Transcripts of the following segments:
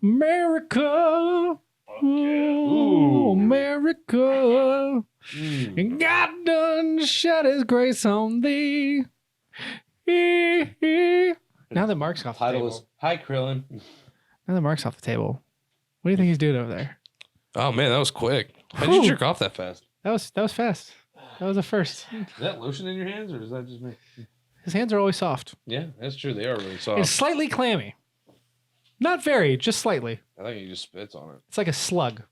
America. Oh, America. God done shed his grace on thee. Now that Mark's off the table. Hi, Krillin. Now that Mark's off the table, what do you think he's doing over there? Oh, man, that was quick. How'd you jerk off that fast? That was fast. That was a first. Is that lotion in your hands, or is that just me? His hands are always soft. Yeah, that's true. They are really soft. And slightly clammy. Not very, just slightly. I think he just spits on it. It's like a slug.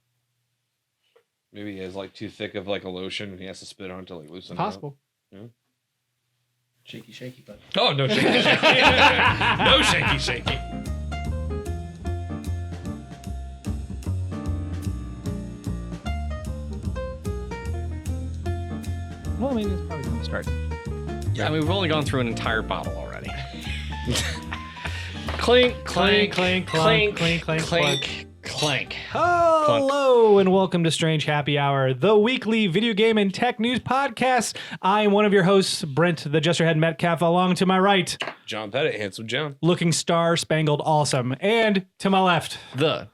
Maybe he has like too thick of like a lotion, and he has to spit on it to like loosen Possible. it up. Shaky, shaky, but. Oh, no shaky, shaky. No shaky, shaky. Well, I mean, it's probably going to start. Yeah, I mean, we've only gone through an entire bottle already. Clink, clink, clink, clink, clink, clink, clink, clink. Hello and welcome to Strange Happy Hour, the weekly video game and tech news podcast. I am one of your hosts, Brent the Jesterhead Metcalfe. Along to my right, John Pettit, handsome John. looking star-spangled awesome. And to my left, The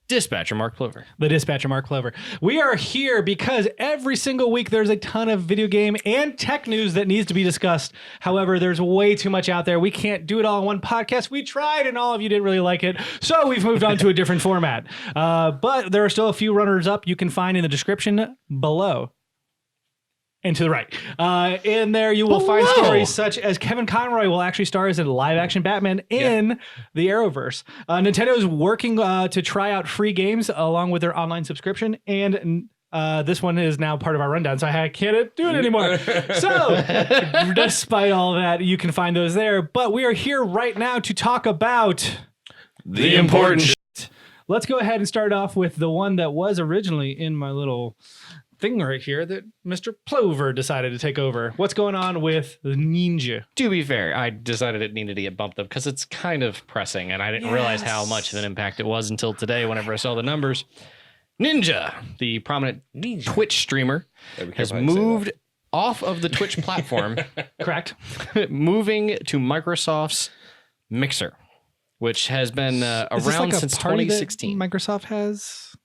dispatcher, Mark Plover. the dispatcher, Mark Plover. We are here because every single week there's a ton of video game and tech news that needs to be discussed. However, there's way too much out there. We can't do it all in one podcast. We tried and all of you didn't really like it. So we've moved on to a different format. But there are still a few runners up you can find in the description below. And to the right. In there, you will find stories such as Kevin Conroy will actually star as a live-action Batman in the Arrowverse. Nintendo is working to try out free games along with their online subscription, and this one is now part of our rundown, so I can't do it anymore. So, despite all that, you can find those there. But we are here right now to talk about The important shit. Let's go ahead and start off with the one that was originally in my little thing right here that Mr. Plover decided to take over. What's going on with the Ninja? To be fair, I decided it needed to get bumped up because it's kind of pressing, and I didn't realize how much of an impact it was until today whenever I saw the numbers. Ninja, the prominent Twitch streamer, has moved off of the Twitch platform. Correct. Moving to Microsoft's Mixer, which has been around since 2016. Microsoft has?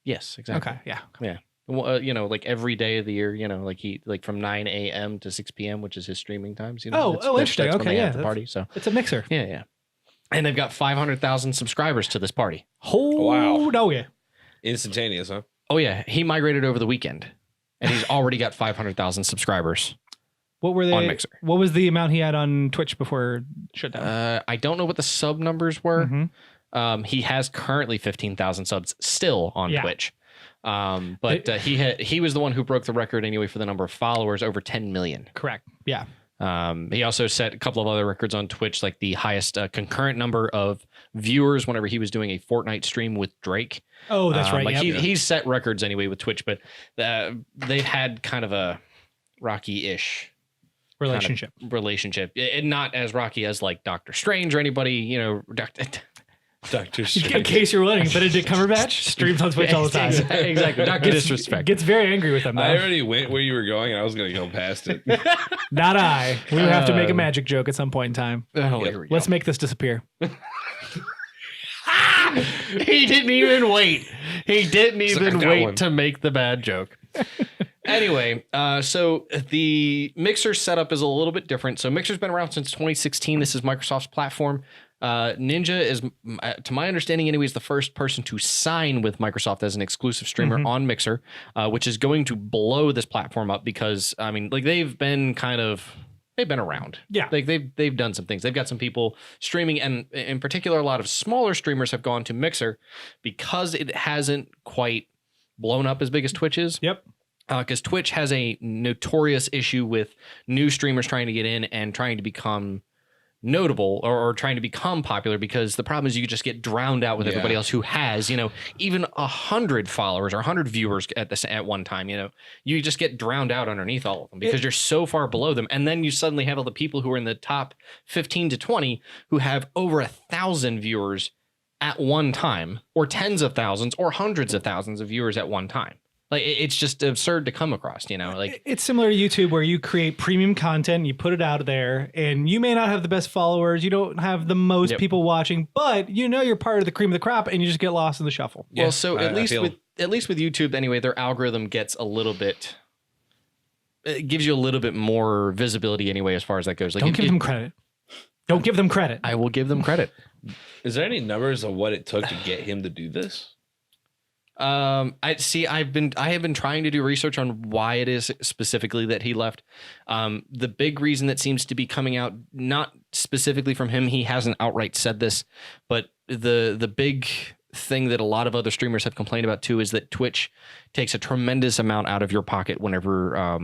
Yes, exactly. Okay, yeah. Yeah. You know, like every day of the year, you know, like from 9 a.m. to 6 p.m., which is his streaming times. You know, interesting. That's when Okay, they have the party. So it's a mixer. yeah. And they've got 500,000 subscribers to this party. Oh, wow. No, yeah. Instantaneous, huh? Oh, yeah. He migrated over the weekend, and he's already got 500,000 subscribers. What were they on Mixer? What was the amount he had on Twitch before shutdown? I don't know what the sub numbers were. Mm-hmm. He has currently 15,000 subs still on Twitch. But he was the one who broke the record anyway for the number of followers, over 10 million. Correct. Yeah. He also set a couple of other records on Twitch, like the highest concurrent number of viewers whenever he was doing a Fortnite stream with Drake. Oh, that's right. Like he's set records anyway with Twitch, but they've had kind of a rocky-ish relationship. And not as rocky as like Doctor Strange or anybody, you know, Doctor Strange. In case you're wondering, Benedict Cumberbatch streams on Twitch all the time. Exactly. Not disrespect. Gets very angry with them, though. I already went where you were going, and I was going to go past it. Not I. We would have to make a magic joke at some point in time. Here we go. Let's make this disappear. He didn't even wait. He didn't even wait to make the bad joke. Anyway, so the Mixer setup is a little bit different. So Mixer's been around since 2016. This is Microsoft's platform. Ninja is, to my understanding anyways, the first person to sign with Microsoft as an exclusive streamer on Mixer, which is going to blow this platform up because, I mean, like they've been around. Yeah. Like they've done some things. They've got some people streaming, and in particular, a lot of smaller streamers have gone to Mixer because it hasn't quite blown up as big as Twitch is. Yep. Because Twitch has a notorious issue with new streamers trying to get in and trying to become notable or trying to become popular, because the problem is you just get drowned out with everybody else who has, you know, even 100 followers or 100 viewers at one time. You know, you just get drowned out underneath all of them because you're so far below them, and then you suddenly have all the people who are in the top 15 to 20 who have over 1,000 viewers at one time, or tens of thousands or hundreds of thousands of viewers at one time. Like it's just absurd to come across, like it's similar to YouTube where you create premium content, you put it out there, and you may not have the best followers, you don't have the most people watching, but you're part of the cream of the crop, and you just get lost in the shuffle. Yeah, well, so at least with YouTube anyway, their algorithm gets a little bit. It gives you a little bit more visibility anyway, as far as that goes. Like, don't give them credit. Don't give them credit. I will give them credit. Is there any numbers of what it took to get him to do this? I have been trying to do research on why it is specifically that he left. The big reason that seems to be coming out, not specifically from him, he hasn't outright said this, but the big thing that a lot of other streamers have complained about too is that Twitch takes a tremendous amount out of your pocket whenever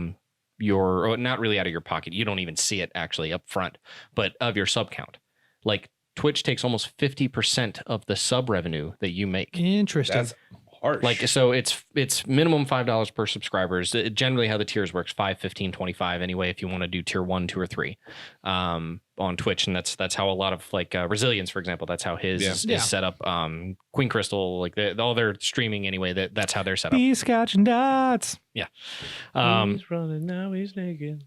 you're not really out of your pocket. You don't even see it actually up front, but of your sub count. Like Twitch takes almost 50% of the sub revenue that you make. Interesting. That's harsh. Like, so it's minimum $5 per subscribers. Generally how the tiers works, 5, 15, 25 anyway, if you want to do tier 1, 2, or 3 on Twitch. And that's how a lot of like Resilience, for example, that's how his is set up. Queen Crystal, like all their streaming anyway, that's how they're set up. He's scotching dots. Yeah. He's running, now he's naked.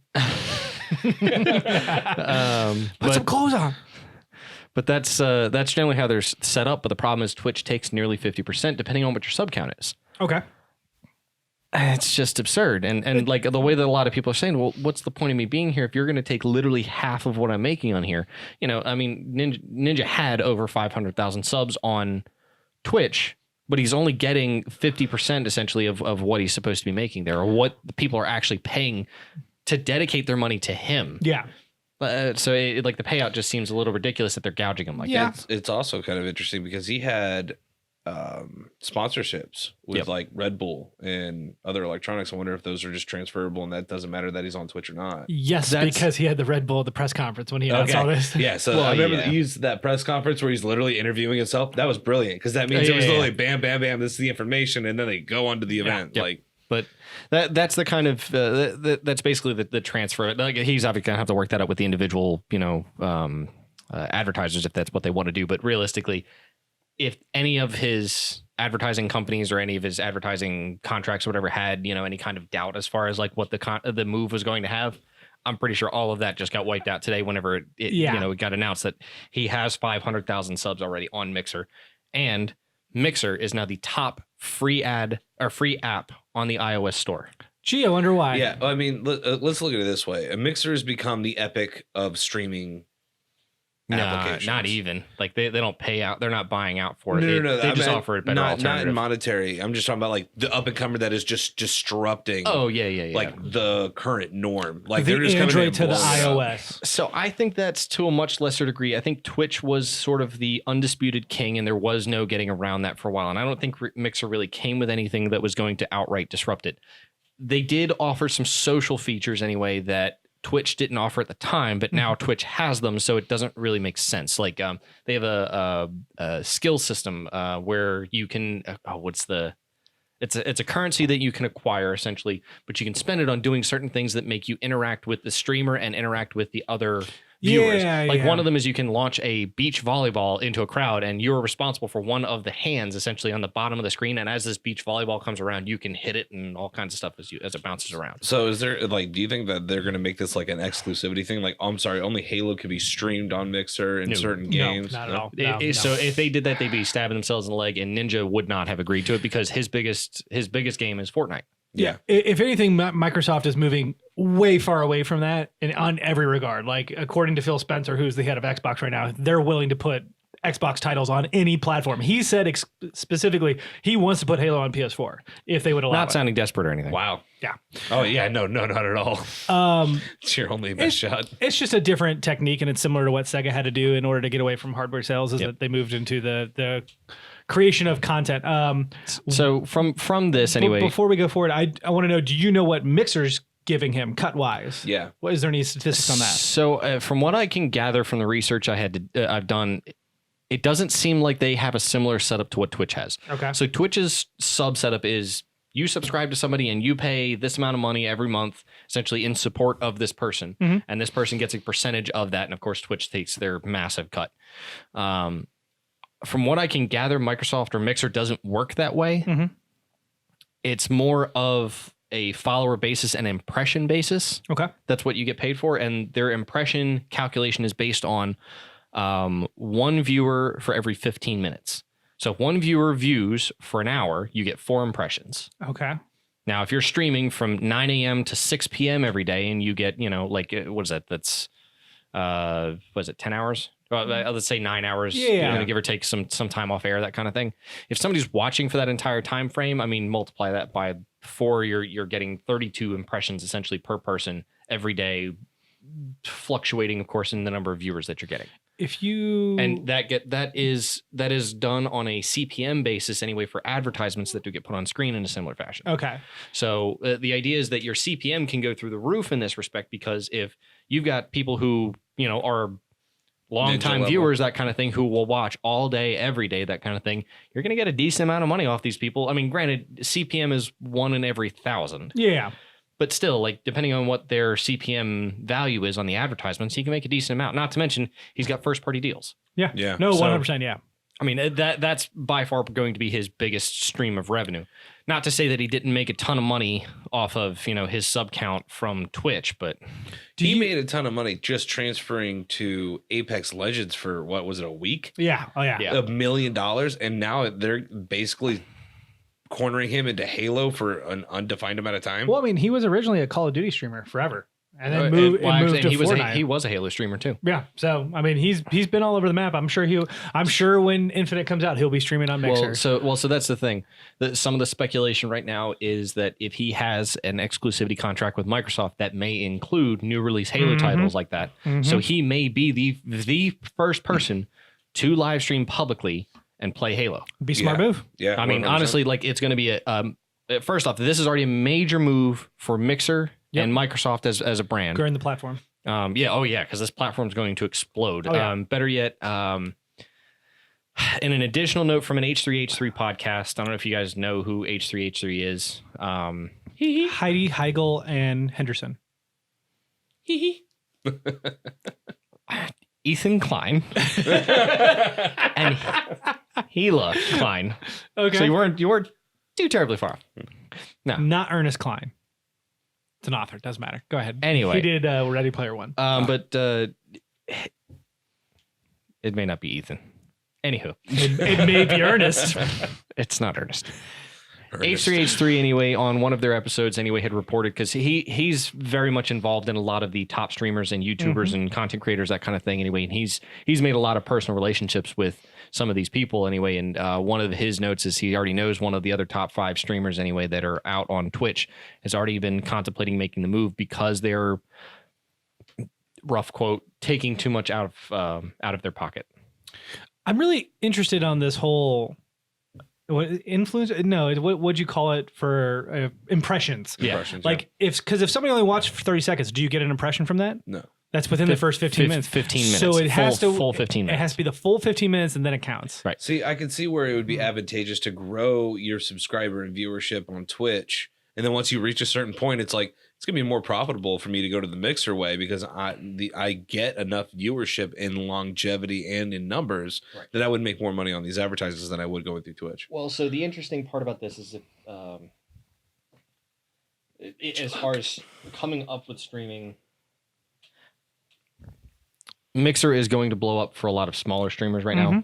Put some clothes on. But that's generally how they're set up. But the problem is Twitch takes nearly 50%, depending on what your sub count is. Okay. It's just absurd. And like the way that a lot of people are saying, well, what's the point of me being here if you're going to take literally half of what I'm making on here? I mean, Ninja had over 500,000 subs on Twitch, but he's only getting 50% essentially of what he's supposed to be making there, or what the people are actually paying to dedicate their money to him. Yeah. So like the payout just seems a little ridiculous that they're gouging him like that. It's also kind of interesting because he had sponsorships with like Red Bull and other electronics. I wonder if those are just transferable and that doesn't matter that he's on Twitch or not. Yes, because he had the Red Bull at the press conference when he announced all this. Yeah, so I remember he used that press conference where he's literally interviewing himself. That was brilliant because that means it was literally bam, bam, bam, this is the information, and then they go on to the event. Yep. Like, but that's the kind of that's basically the transfer. Like he's obviously gonna have to work that out with the individual, advertisers if that's what they want to do. But realistically, if any of his advertising companies or any of his advertising contracts or whatever had any kind of doubt as far as like what the move was going to have, I'm pretty sure all of that just got wiped out today whenever it got announced that he has 500,000 subs already on Mixer, and Mixer is now the top free app on the iOS store. Gee, I wonder why. Yeah, I mean, let's look at it this way. A Mixer has become the Epic of streaming applications. Not even. Like they don't pay out. They're not buying out for it. No. They just offer it better alternative. Not in monetary. I'm just talking about like the up and comer that is just disrupting. Oh yeah. Like the current norm. Like the they're just Android coming to the iOS. So I think that's to a much lesser degree. I think Twitch was sort of the undisputed king, and there was no getting around that for a while. And I don't think Mixer really came with anything that was going to outright disrupt it. They did offer some social features anyway that Twitch didn't offer at the time, but now Twitch has them, so it doesn't really make sense. Like they have a skill system where you can it's a currency that you can acquire essentially, but you can spend it on doing certain things that make you interact with the streamer and interact with the other viewers. One of them is you can launch a beach volleyball into a crowd, and you're responsible for one of the hands essentially on the bottom of the screen. And as this beach volleyball comes around, you can hit it and all kinds of stuff as it bounces around. So is there do you think that they're going to make this like an exclusivity thing? Like, I'm sorry, only Halo could be streamed on Mixer in certain games? No, not at all. So if they did that, they'd be stabbing themselves in the leg, and Ninja would not have agreed to it because his biggest game is Fortnite. Yeah. If anything, Microsoft is moving way far away from that and on every regard. Like, according to Phil Spencer, who's the head of Xbox right now, they're willing to put Xbox titles on any platform. He said specifically he wants to put Halo on PS4 if they would allow it. Not sounding desperate or anything. Wow. Yeah. Oh yeah, no, not at all. It's your only best shot. It's just a different technique, and it's similar to what Sega had to do in order to get away from hardware sales. Is that they moved into the creation of content. So from this anyway. Before we go forward, I want to know: do you know what Mixer's giving him cut wise? Yeah. What is there any statistics on that? So from what I can gather from the research I've done, it doesn't seem like they have a similar setup to what Twitch has. Okay. So Twitch's sub setup is you subscribe to somebody and you pay this amount of money every month, essentially in support of this person, and this person gets a percentage of that, and of course Twitch takes their massive cut. From what I can gather, Microsoft or Mixer doesn't work that way. It's more of a follower basis and impression basis. Okay. That's what you get paid for. And their impression calculation is based on one viewer for every 15 minutes. So if one viewer views for an hour, you get 4 impressions. Okay. Now, if you're streaming from 9 a.m. to 6 p.m. every day and you get, like, what is that? That's, what is it, 10 hours? Well, let's say 9 hours, give or take some time off air, that kind of thing. If somebody's watching for that entire time frame, I mean, multiply that by 4, you're getting 32 impressions essentially per person every day, fluctuating, of course, in the number of viewers that you're getting. And that is done on a CPM basis anyway for advertisements that do get put on screen in a similar fashion. Okay. So the idea is that your CPM can go through the roof in this respect, because if you've got people who, are long-time viewers, that kind of thing, who will watch all day, every day, that kind of thing, you're going to get a decent amount of money off these people. I mean, granted, CPM is 1 in every 1,000. Yeah. But still, like, depending on what their CPM value is on the advertisements, he can make a decent amount. Not to mention, he's got first-party deals. Yeah. Yeah. No, 100%, yeah. I mean, that's by far going to be his biggest stream of revenue. Not to say that he didn't make a ton of money off of, his sub count from Twitch, but... He made a ton of money just transferring to Apex Legends for, what was it, a week? Yeah. Oh, yeah. Yeah. $1 million. And now they're basically cornering him into Halo for an undefined amount of time. Well, I mean, he was originally a Call of Duty streamer forever, and then moved to Fortnite. He was a Halo streamer too. Yeah, so I mean, he's been all over the map. I'm sure when Infinite comes out, he'll be streaming on Mixer. So that's the thing. Some of the speculation right now is that if he has an exclusivity contract with Microsoft, that may include new release Halo titles like that. So he may be the first person to live stream publicly and play Halo. Be smart move. Yeah. I mean, 100%. Honestly, like, it's going to be first off, this is already a major move for Mixer and Microsoft as a brand. Growing the platform. Because this platform is going to explode. Better yet, in an additional note from an H3H3 podcast, I don't know if you guys know who H3H3 is. Heidi, Heigl, and Henderson. Ethan Klein and Hila Klein. Okay. So you weren't too terribly far off. No. Not Ernest Klein. It's an author. Doesn't matter. Go ahead. Anyway. He did Ready Player One. But it may not be Ethan. Anywho. It may be Ernest. It's not Ernest. H3H3 anyway, on one of their episodes anyway, had reported, because he's very much involved in a lot of the top streamers and YouTubers and content creators, that kind of thing anyway, and he's made a lot of personal relationships with some of these people anyway, and one of his notes is he already knows one of the other top 5 streamers anyway that are out on Twitch has already been contemplating making the move because they're, rough quote, taking too much out of their pocket. I'm really interested on this whole... What influence? No, what would you call it for impressions? Yeah. Impressions, like if somebody only watched for 30 seconds, do you get an impression from that? No. That's within the first 15 minutes. 15 minutes. So it has full 15 minutes. It has to be the full 15 minutes and then it counts. Right. See, I can see where it would be advantageous to grow your subscriber and viewership on Twitch. And then once you reach a certain point, it's like, it's going to be more profitable for me to go to the Mixer way because I get enough viewership in longevity and in numbers that I would make more money on these advertisers than I would going through Twitch. Well, so the interesting part about this is as far as coming up with streaming, Mixer is going to blow up for a lot of smaller streamers right now.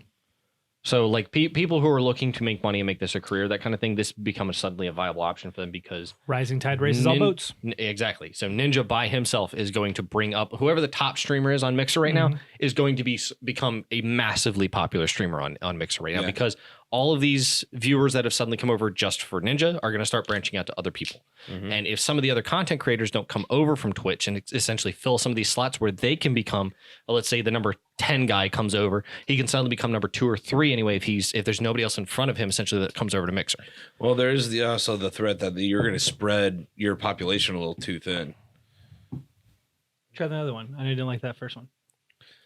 So like people who are looking to make money and make this a career, that kind of thing, this becomes suddenly a viable option for them because rising tide raises all boats. Exactly. So Ninja by himself is going to bring up whoever the top streamer is on Mixer right now is going to become a massively popular streamer on Mixer right now because all of these viewers that have suddenly come over just for Ninja are going to start branching out to other people. And if some of the other content creators don't come over from Twitch and essentially fill some of these slots where they can become, let's say the number 10 guy comes over, he can suddenly become number 2 or 3 anyway if there's nobody else in front of him essentially that comes over to Mixer. Well, there's also the threat that you're going to spread your population a little too thin. Try the other one. I didn't like that first one.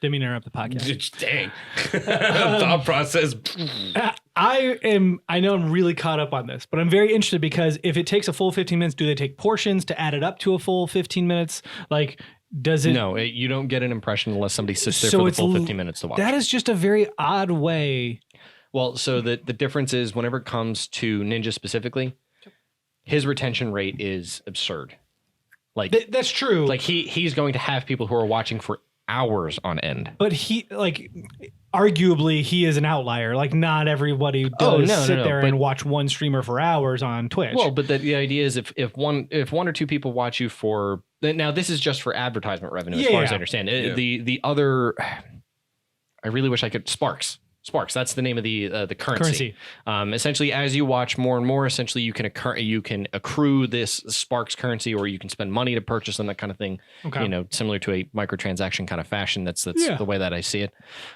Didn't mean to interrupt the podcast. Dang. Thought process. I know I'm really caught up on this, but I'm very interested because if it takes a full 15 minutes, do they take portions to add it up to a full 15 minutes? Like, does it? No, you don't get an impression unless somebody sits there for the full 15 minutes to watch. That is just a very odd way. Well, so the difference is whenever it comes to Ninja specifically, his retention rate is absurd. Like That's true. Like he's going to have people who are watching for hours on end. But arguably he is an outlier. Like not everybody does sit there and watch one streamer for hours on Twitch. Well, but the idea is if one or two people watch you for, now this is just for advertisement revenue as far as I understand. The other, I really wish I could, Sparks, that's the name of the currency. Essentially, as you watch more and more, essentially you can accrue this Sparks currency, or you can spend money to purchase them, that kind of thing. Okay. Similar to a microtransaction kind of fashion. That's the way that I see it.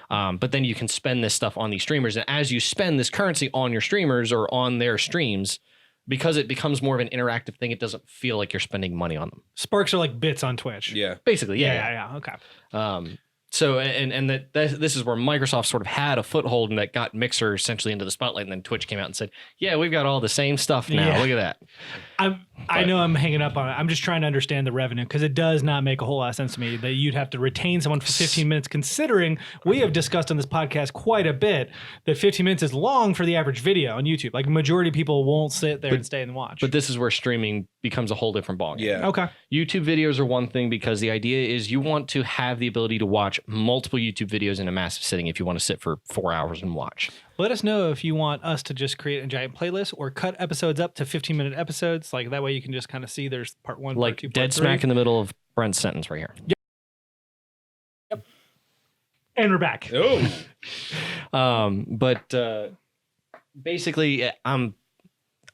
But then you can spend this stuff on these streamers, and as you spend this currency on your streamers or on their streams, because it becomes more of an interactive thing, it doesn't feel like you're spending money on them. Sparks are like bits on Twitch. Yeah, basically. Yeah. Okay. So, and this is where Microsoft sort of had a foothold, and that got Mixer essentially into the spotlight, and then Twitch came out and said, yeah, we've got all the same stuff now. Look at that. I know I'm hanging up on it. I'm just trying to understand the revenue, because it does not make a whole lot of sense to me that you'd have to retain someone for 15 minutes, considering we have discussed on this podcast quite a bit that 15 minutes is long for the average video on YouTube. Like, majority of people won't sit there and stay and watch. But this is where streaming becomes a whole different ballgame. Yeah. Okay. YouTube videos are one thing, because the idea is you want to have the ability to watch multiple YouTube videos in a massive sitting if you want to sit for 4 hours and watch. Let us know if you want us to just create a giant playlist or cut episodes up to 15-minute episodes. Like, that way you can just kind of see there's part 1, like part 2, part dead 3. Smack in the middle of Brent's sentence right here. Yep. And we're back. But basically, I'm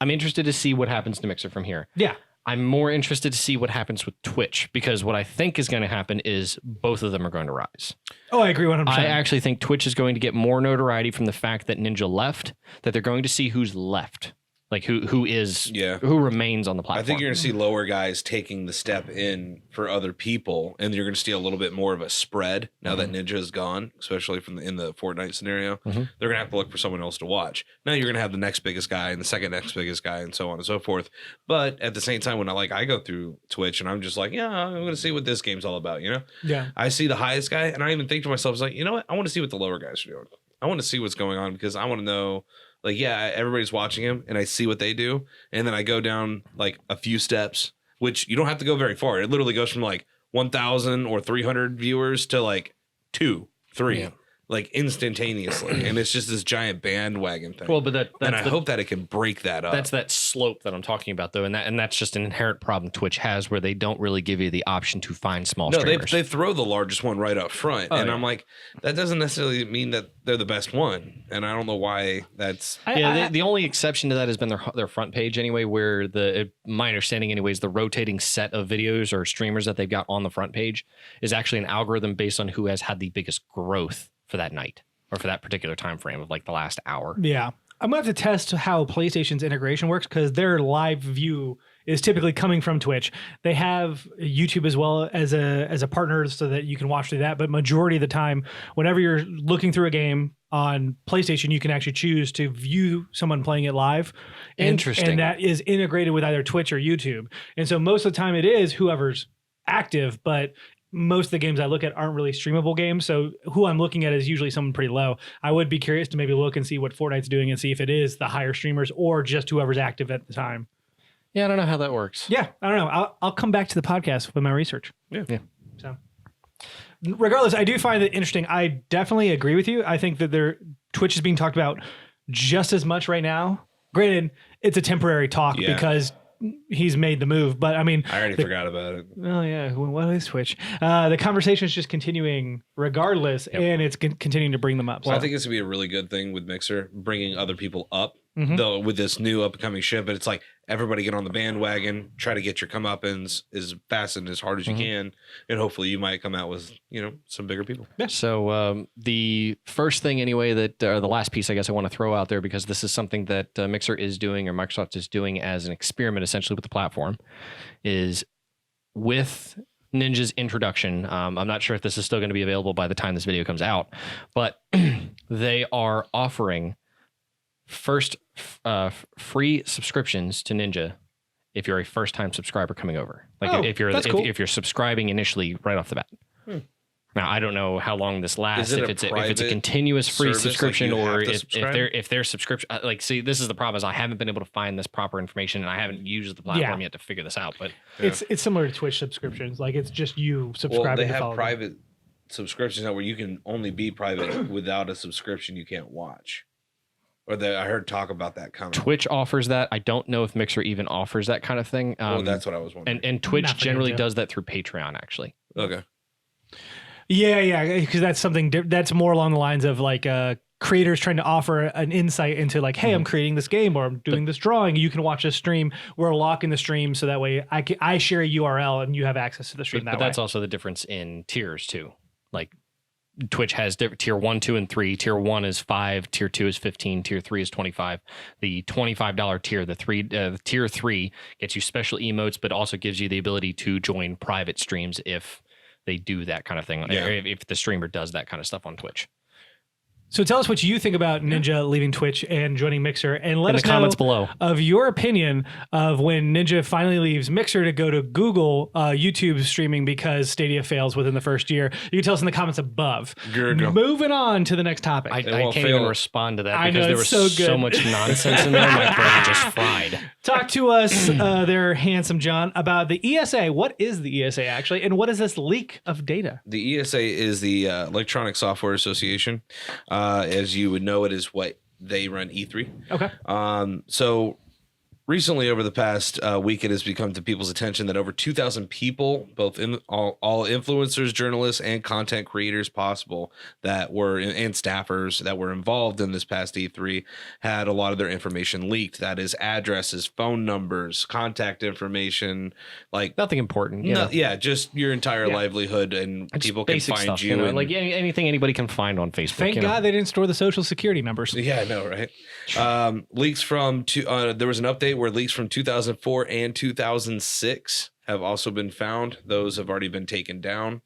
interested to see what happens to Mixer from here. Yeah. I'm more interested to see what happens with Twitch, because what I think is going to happen is both of them are going to rise. Oh, I agree 100%. I actually think Twitch is going to get more notoriety from the fact that Ninja left, that they're going to see who's left. Like who remains on the platform. I think you're going to see lower guys taking the step in for other people, and you're going to see a little bit more of a spread now that Ninja is gone, especially in the Fortnite scenario. They're going to have to look for someone else to watch. Now you're going to have the next biggest guy and the second next biggest guy and so on and so forth. But at the same time, when I go through Twitch and I'm just like, yeah, I'm going to see what this game's all about, Yeah. I see the highest guy, and I even think to myself, it's like, you know what? I want to see what the lower guys are doing. I want to see what's going on, because I want to know. Like, yeah, everybody's watching him, and I see what they do, and then I go down like a few steps, which you don't have to go very far. It literally goes from like 1,000 or 300 viewers to like 2, 3, like instantaneously, and it's just this giant bandwagon thing. Well, but I hope that it can break that up. That's that slope that I'm talking about, though, and that's just an inherent problem Twitch has, where they don't really give you the option to find small streamers. They throw the largest one right up front, I'm like, that doesn't necessarily mean that they're the best one, and I don't know why that's. The only exception to that has been their front page anyway, where my understanding anyways, the rotating set of videos or streamers that they've got on the front page is actually an algorithm based on who has had the biggest growth for that night or for that particular time frame of like the last hour. Yeah. I'm going to have to test how PlayStation's integration works, because their live view is typically coming from Twitch. They have YouTube as well as a partner so that you can watch through that. But majority of the time, whenever you're looking through a game on PlayStation, you can actually choose to view someone playing it live. Interesting. And that is integrated with either Twitch or YouTube. And so most of the time it is whoever's active, but most of the games I look at aren't really streamable games. So who I'm looking at is usually someone pretty low. I would be curious to maybe look and see what Fortnite's doing and see if it is the higher streamers or just whoever's active at the time. Yeah, I don't know how that works. Yeah, I don't know. I'll come back to the podcast with my research. Yeah. So regardless, I do find it interesting. I definitely agree with you. I think that Twitch is being talked about just as much right now. Granted, it's a temporary talk because he's made the move, but I mean, I already forgot about it. Oh yeah, what is Twitch? The conversation is just continuing regardless, and it's continuing to bring them up. Well, I think it's gonna be a really good thing with Mixer, bringing other people up, though, with this new upcoming ship. But it's like everybody get on the bandwagon, try to get your comeuppance as fast and as hard as you can, and hopefully you might come out with some bigger people. Yeah. So the first thing anyway the last piece I guess I want to throw out there, because this is something that Mixer is doing, or Microsoft is doing as an experiment essentially with the platform, is with Ninja's introduction. I'm not sure if this is still going to be available by the time this video comes out, but they are offering first free subscriptions to Ninja if you're a first-time subscriber coming over. Like if you're subscribing initially right off the bat. Now I don't know how long this lasts. Is it if it's a continuous free service, like subscription, you or have to if subscribe? if their subscription. See, this is the problem: is I haven't been able to find this proper information, and I haven't used the platform yet to figure this out. But It's similar to Twitch subscriptions. Like it's just you subscribing. Well, they to have follow private subscriptions now where you can only be private without a subscription. You can't watch. Or I heard talk about that coming. Twitch offers that. I don't know if Mixer even offers that kind of thing. Well, that's what I was wondering. And Twitch Nothing generally into. does that through Patreon, actually. Okay. Yeah, because that's something that's more along the lines of like creators trying to offer an insight into like, hey, I'm creating this game or I'm doing this drawing. You can watch this stream. We're locking the stream so that way I share a URL and you have access to the stream But that's also the difference in tiers too. Like Twitch has tier 1, 2, and 3. Tier 1 is 5. Tier 2 is 15. Tier 3 is 25. The $25 tier, tier 3 gets you special emotes, but also gives you the ability to join private streams if they do that kind of thing. Yeah. If the streamer does that kind of stuff on Twitch. So tell us what you think about Ninja leaving Twitch and joining Mixer, and let In us the comments know below of your opinion of when Ninja finally leaves Mixer to go to Google YouTube streaming because Stadia fails within the first year. You can tell us in the comments above. Moving on to the next topic. I can't even respond to that I because know, there was it's so good. so much nonsense in there. My brain just fried. Talk to us there, handsome John, about the ESA. What is the ESA actually, and what is this leak of data? The ESA is the Electronic Software Association. As you would know, it is what they run E3. Okay. So recently, over the past week, it has become to people's attention that over 2,000 people, both all influencers, journalists, and content creators possible that were and staffers that were involved in this past E3 had a lot of their information leaked. That is addresses, phone numbers, contact information, like Nothing important. yeah, just your entire livelihood, and Just people can basic find stuff, you. And, like anything anybody can find on Facebook. Thank God they didn't store the social security numbers. yeah, I know, right? Leaks from there was an update where leaks from 2004 and 2006 have also been found. Those have already been taken down.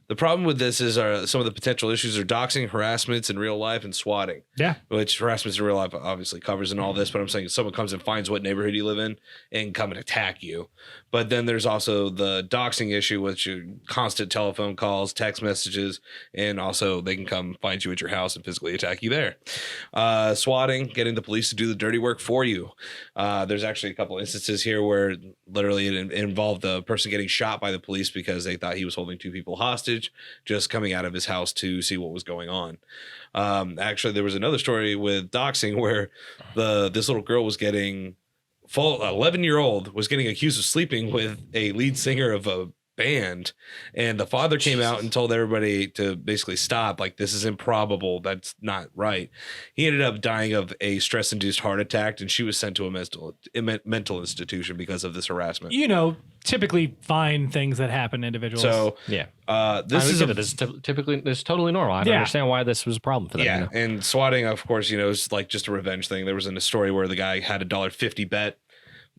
The problem with this is some of the potential issues are doxing, harassments in real life, and swatting. Yeah. Which harassments in real life obviously covers in all this, but I'm saying if someone comes and finds what neighborhood you live in and come and attack you. But then there's also the doxing issue, which are constant telephone calls, text messages, and also they can come find you at your house and physically attack you there. Swatting, getting the police to do the dirty work for you. There's actually a couple instances here where literally it involved the person getting shot by the police because they thought he was holding two people hostage, just coming out of his house to see what was going on. Actually, there was another story with doxing where this little girl was getting 11-year-old was getting accused of sleeping with a lead singer of a band, and the father came out and told everybody to basically stop, like, this is improbable, that's not right. He ended up dying of a stress-induced heart attack, and she was sent to a mental institution because of this harassment. You know, typically fine things that happen to individuals. So Yeah. this is typically this is totally normal. I don't understand why this was a problem for them. yeah, You know? and swatting, of course, is like just a revenge thing. There was a story where the guy had a $1.50 bet,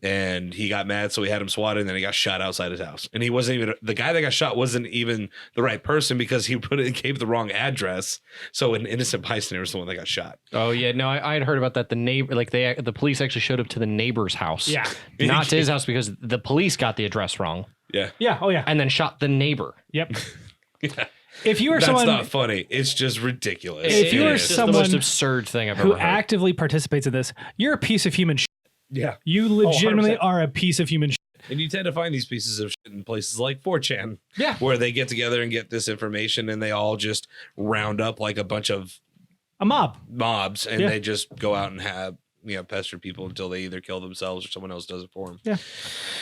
and he got mad, so he had him swatted, and then he got shot outside his house. And he wasn't even the guy that got shot wasn't even the right person because he gave the wrong address. So an innocent bystander was the one that got shot. Oh yeah, no, I had heard about that. The neighbor, like the police actually showed up to the neighbor's house. Yeah. Not to his house because the police got the address wrong. Yeah. Yeah. Oh yeah. And then shot the neighbor. Yep. Yeah. If you are That's someone not funny. It's just ridiculous. If you It are is just someone the most absurd thing I've who ever heard. actively participates in this, you're a piece of human shit. Yeah. You legitimately 100%. are a piece of human shit. And you tend to find these pieces of shit in places like 4chan. Yeah. Where they get together and get this information, and they all just round up like a bunch of A mob. mobs, and Yeah. they just go out and have pester people until they either kill themselves or someone else does it for them. Yeah.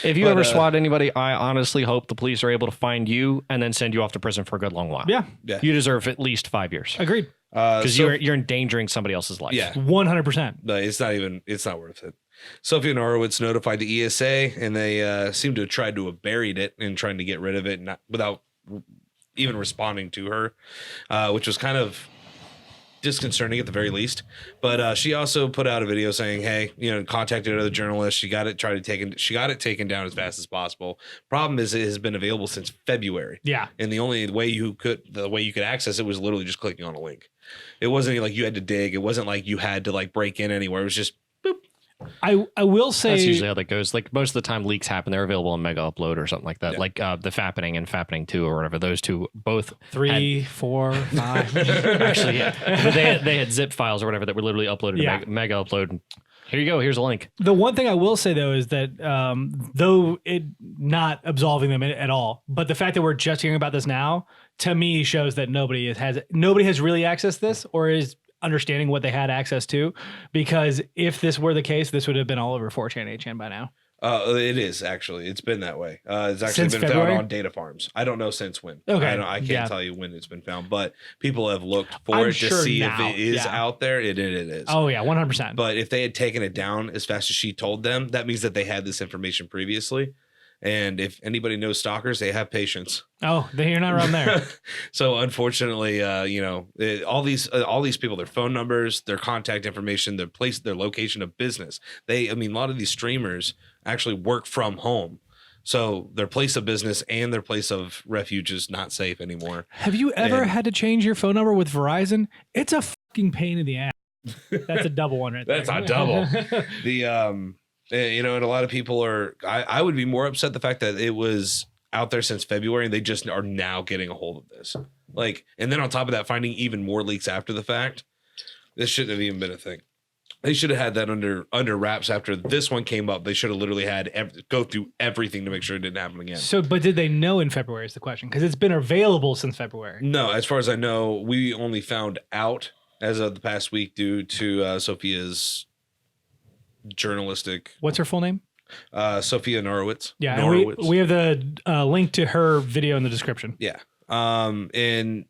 If you But, ever swat anybody, I honestly hope the police are able to find you and then send you off to prison for a good long while. Yeah. Yeah. You deserve at least 5 years Agreed. because So- you're endangering somebody else's life. Yeah. 100%. No, it's not worth it. Sophie and Horowitz notified the ESA, and they seem to have tried to have buried it and trying to get rid of it, without even responding to her, which was kind of disconcerting at the very least. But she also put out a video saying, "Hey, contacted other journalists. She got it taken down as fast as possible. Problem is, it has been available since February. Yeah. And the only way you could access it was literally just clicking on a link. It wasn't like you had to dig. It wasn't like you had to like break in anywhere. It was just boop. I will say that's usually how that goes. Like most of the time leaks happen, they're available in Mega Upload or something like that. Like the Fappening and Fappening 2 or whatever. Those two both 3, 4, 5. Actually, yeah. But they had zip files or whatever that were literally uploaded to Mega Upload. Here you go. Here's a link. The one thing I will say though is that though it not absolving them at all, but the fact that we're just hearing about this now to me shows that nobody has really accessed this or is understanding what they had access to. Because if this were the case, this would have been all over 4chan, 8chan by now. It is actually. It's been that way. It's actually been found on data farms. I don't know since when. Okay, I can't tell you when it's been found, but people have looked for it to see if it is out there. It is. Oh yeah, 100%. But if they had taken it down as fast as she told them, that means that they had this information previously. And if anybody knows stalkers, they have patience. Oh, you're not around there. So unfortunately, all these people, their phone numbers, their contact information, their place, their location of business. A lot of these streamers actually work from home. So their place of business and their place of refuge is not safe anymore. Have you ever had to change your phone number with Verizon? It's a fucking pain in the ass. That's a double one right there. That's a double. And a lot of people I would be more upset the fact that it was out there since February and they just are now getting a hold of this. And then on top of that, finding even more leaks after the fact. This shouldn't have even been a thing. They should have had that under wraps after this one came up. They should have literally had go through everything to make sure it didn't happen again. So, but did they know in February is the question? Because it's been available since February. No, as far as I know, we only found out as of the past week due to Sophia's journalistic. What's her full name? Sophia Norowitz. Yeah, Norowitz. we have the link to her video in the description. Yeah. And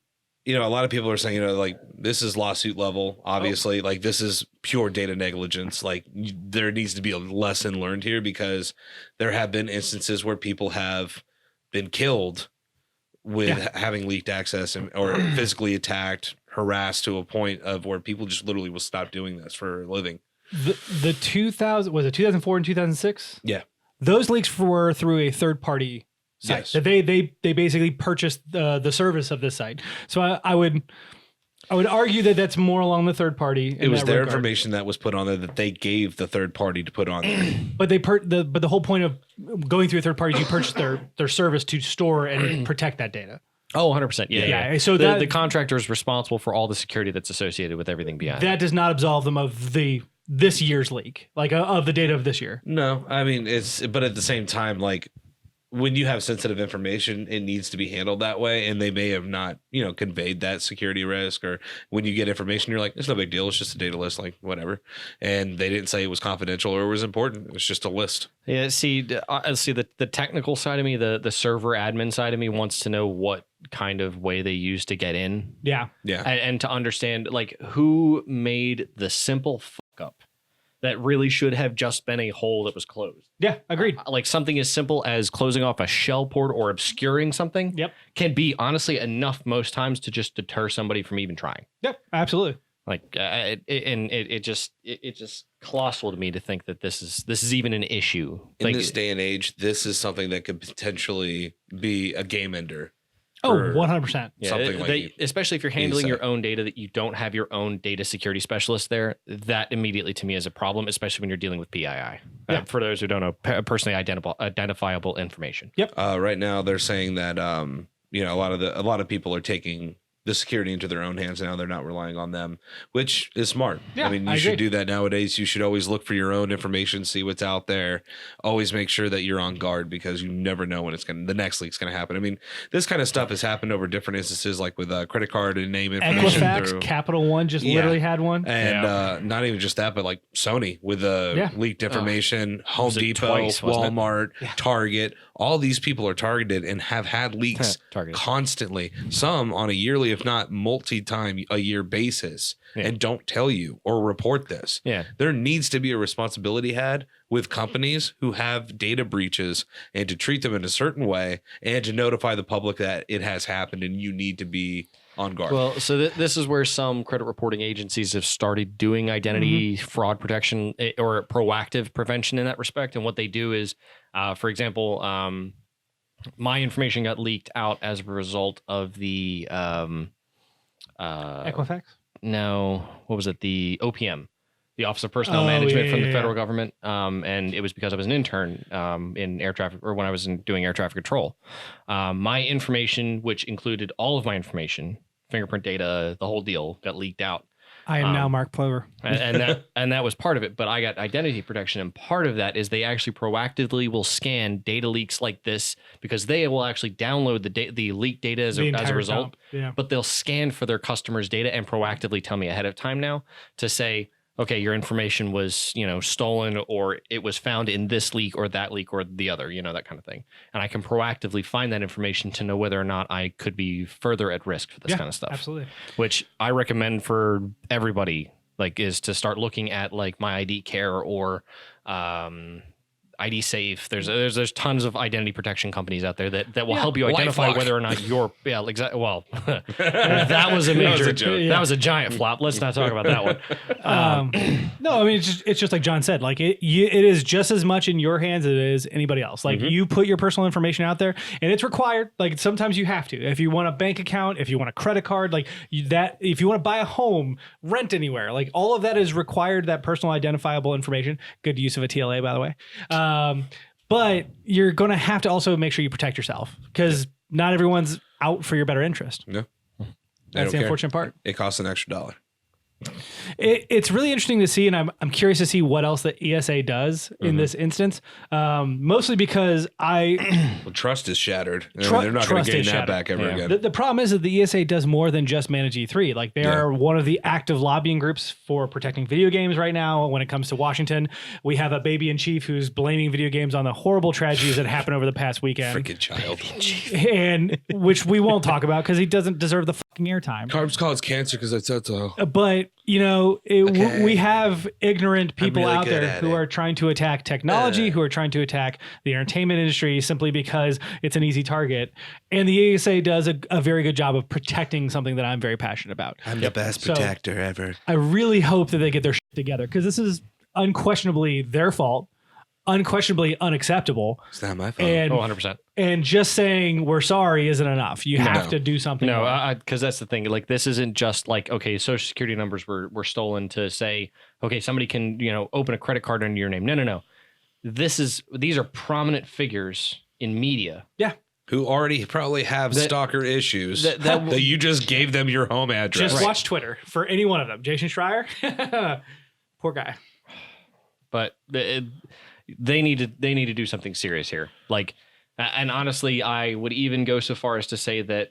a lot of people are saying, this is lawsuit level, obviously. This is pure data negligence. There needs to be a lesson learned here because there have been instances where people have been killed with having leaked access or physically attacked, harassed to a point of where people just literally will stop doing this for a living. The 2004 and 2006? Yeah. Those leaks were through a third party site. Yes. That they basically purchased the service of this site. So I would argue that that's more along the third party. It was their information that was put on there that they gave the third party to put on there. But the whole point of going through a third party is you purchase their service to store and protect that data. Oh, 100%. Yeah. So the contractor is responsible for all the security that's associated with everything behind that. Does not absolve them of this year's leak, of the data of this year. No, but at the same time, when you have sensitive information, it needs to be handled that way. And they may have not, conveyed that security risk, or when you get information, you're like, it's no big deal. It's just a data list, whatever. And they didn't say it was confidential or it was important. It's just a list. Yeah. See the technical side of me, the server admin side of me wants to know what kind of way they used to get in. Yeah. Yeah. And to understand who made the simple fuck up that really should have just been a hole that was closed. Yeah, agreed. Something as simple as closing off a shell port or obscuring something can be honestly enough most times to just deter somebody from even trying. Yep, absolutely. It just colossal to me to think that this is even an issue. In this day and age, this is something that could potentially be a game ender. Oh, 100%. Yeah, especially if you're handling your own data, that you don't have your own data security specialist there, that immediately to me is a problem, especially when you're dealing with PII. For those who don't know, personally identifiable information. Yep. Right now, they're saying that a lot of people are taking the security into their own hands now. They're not relying on them, which is smart. Yeah, you should do that nowadays. You should always look for your own information, see what's out there. Always make sure that you're on guard because you never know when the next leak's going to happen. This kind of stuff has happened over different instances, like with credit card and name information. Equifax, Capital One literally had one. And not even just that, but like Sony with leaked information, Home Depot, Walmart, Target. All these people are targeted and have had leaks constantly, some on a yearly, if not multi-time a year basis, and don't tell you or report this. Yeah. There needs to be a responsibility had with companies who have data breaches and to treat them in a certain way and to notify the public that it has happened and you need to be on guard. Well, so this is where some credit reporting agencies have started doing identity fraud protection or proactive prevention in that respect. And what they do is, for example, my information got leaked out as a result of the Equifax? No, what was it? The OPM. the Office of Personnel Management from the federal government. And it was because I was an intern in air traffic, or when I was doing air traffic control. My information, which included all of my information, fingerprint data, the whole deal, got leaked out. I am now Mark Plover. and that was part of it. But I got identity protection. And part of that is they actually proactively will scan data leaks like this, because they will actually download the leaked data as a result. Yeah. But they'll scan for their customers' data and proactively tell me ahead of time now to say, okay, your information was, stolen, or it was found in this leak or that leak or the other, that kind of thing. And I can proactively find that information to know whether or not I could be further at risk for this kind of stuff. Absolutely. Which I recommend for everybody, is to start looking at My ID Care or ID Safe. There's tons of identity protection companies out there that will help you identify whether or not you're exactly. Well, that was a major. That was a giant flop. Let's not talk about that one. No, I mean it's just like John said. It is just as much in your hands as it is anybody else. You put your personal information out there, and it's required. Sometimes you have to. If you want a bank account, if you want a credit card, if you want to buy a home, rent anywhere, all of that is required. That personal identifiable information. Good use of a TLA, by the way. But you're going to have to also make sure you protect yourself, because not everyone's out for your better interest. No. That's the unfortunate part. It costs an extra $1. It's really interesting to see, and I'm curious to see what else the ESA does in this instance. Mostly because trust is shattered. They're not going to gain that back ever again. The problem is that the ESA does more than just manage E3. They are one of the active lobbying groups for protecting video games right now. When it comes to Washington, we have a baby in chief who's blaming video games on the horrible tragedies that happened over the past weekend. Freaking child, and which we won't talk about because he doesn't deserve the fucking airtime. Carbs cause cancer because I said so. But we have ignorant people out there who are trying to attack technology, who are trying to attack the entertainment industry simply because it's an easy target. And the ESA does a very good job of protecting something that I'm very passionate about. I'm the best protector ever. I really hope that they get their shit together, because this is unquestionably their fault. Unquestionably unacceptable. It's not my fault. And, 100%. And just saying we're sorry isn't enough. You have to do something. No, because that's the thing. This isn't just okay, social security numbers were stolen to say, okay, somebody can open a credit card under your name. No. These are prominent figures in media. Yeah. Who already probably have stalker issues that you just gave them your home address. Just watch Twitter for any one of them. Jason Schreier, poor guy. But they need to do something serious here. And honestly, I would even go so far as to say that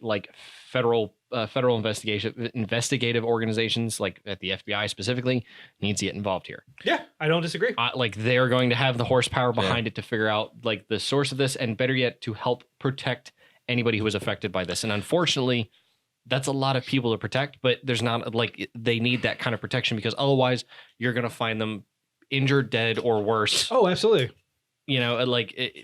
federal investigative organizations, at the FBI specifically, needs to get involved here. Yeah, I don't disagree. They're going to have the horsepower behind it to figure out the source of this, and better yet, to help protect anybody who is affected by this. And unfortunately, that's a lot of people to protect, but there's not they need that kind of protection, because otherwise you're going to find them injured, dead, or worse. Oh, absolutely.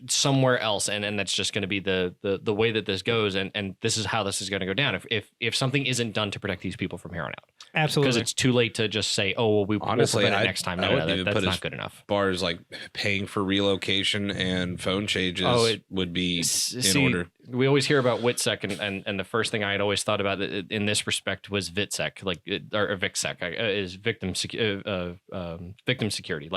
Somewhere else, and that's just going to be the way that this goes, and this is how this is going to go down if something isn't done to protect these people from here on out. Absolutely, because it's too late to just say, oh, well, we'll prevent it next time. That's not good enough. Bars paying for relocation and phone changes would be in order. We always hear about WITSEC, and the first thing I had always thought about in this respect was VITSEC, or VICSEC, is victim security,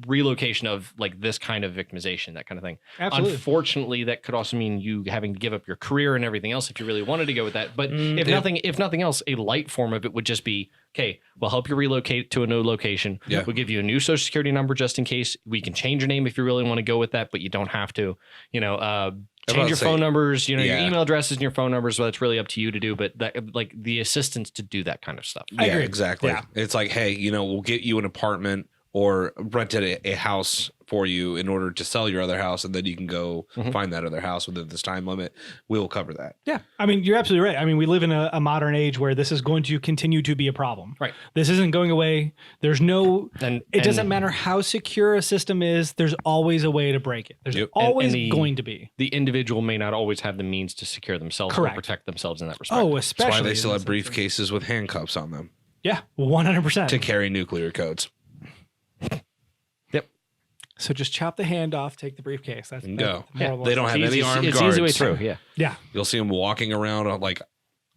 relocation of this kind of victimization, that kind of thing. Absolutely. Unfortunately, that could also mean you having to give up your career and everything else if you really wanted to go with that. But if nothing else, a light form of it would just be, okay, we'll help you relocate to a new location. Yeah. We'll give you a new social security number just in case. We can change your name if you really want to go with that, but you don't have to. Change your phone numbers, your email addresses and your phone numbers. So that's really up to you to do, but that the assistance to do that kind of stuff. Yeah, exactly. Yeah. It's hey, we'll get you an apartment or rented a house for you in order to sell your other house, and then you can go find that other house within this time limit. We'll cover that. Yeah. I mean, you're absolutely right. I mean, we live in a modern age where this is going to continue to be a problem. Right. This isn't going away. There's no, it doesn't matter how secure a system is. There's always a way to break it. There's always going to be. The individual may not always have the means to secure themselves or protect themselves in that respect. Oh, especially. That's why they still have briefcases with handcuffs on them. Yeah. 100%. To carry nuclear codes. Yep. So just chop the hand off, take the briefcase. That's they don't have any armed guards. It's easy way through. Yeah. Yeah. You'll see them walking around on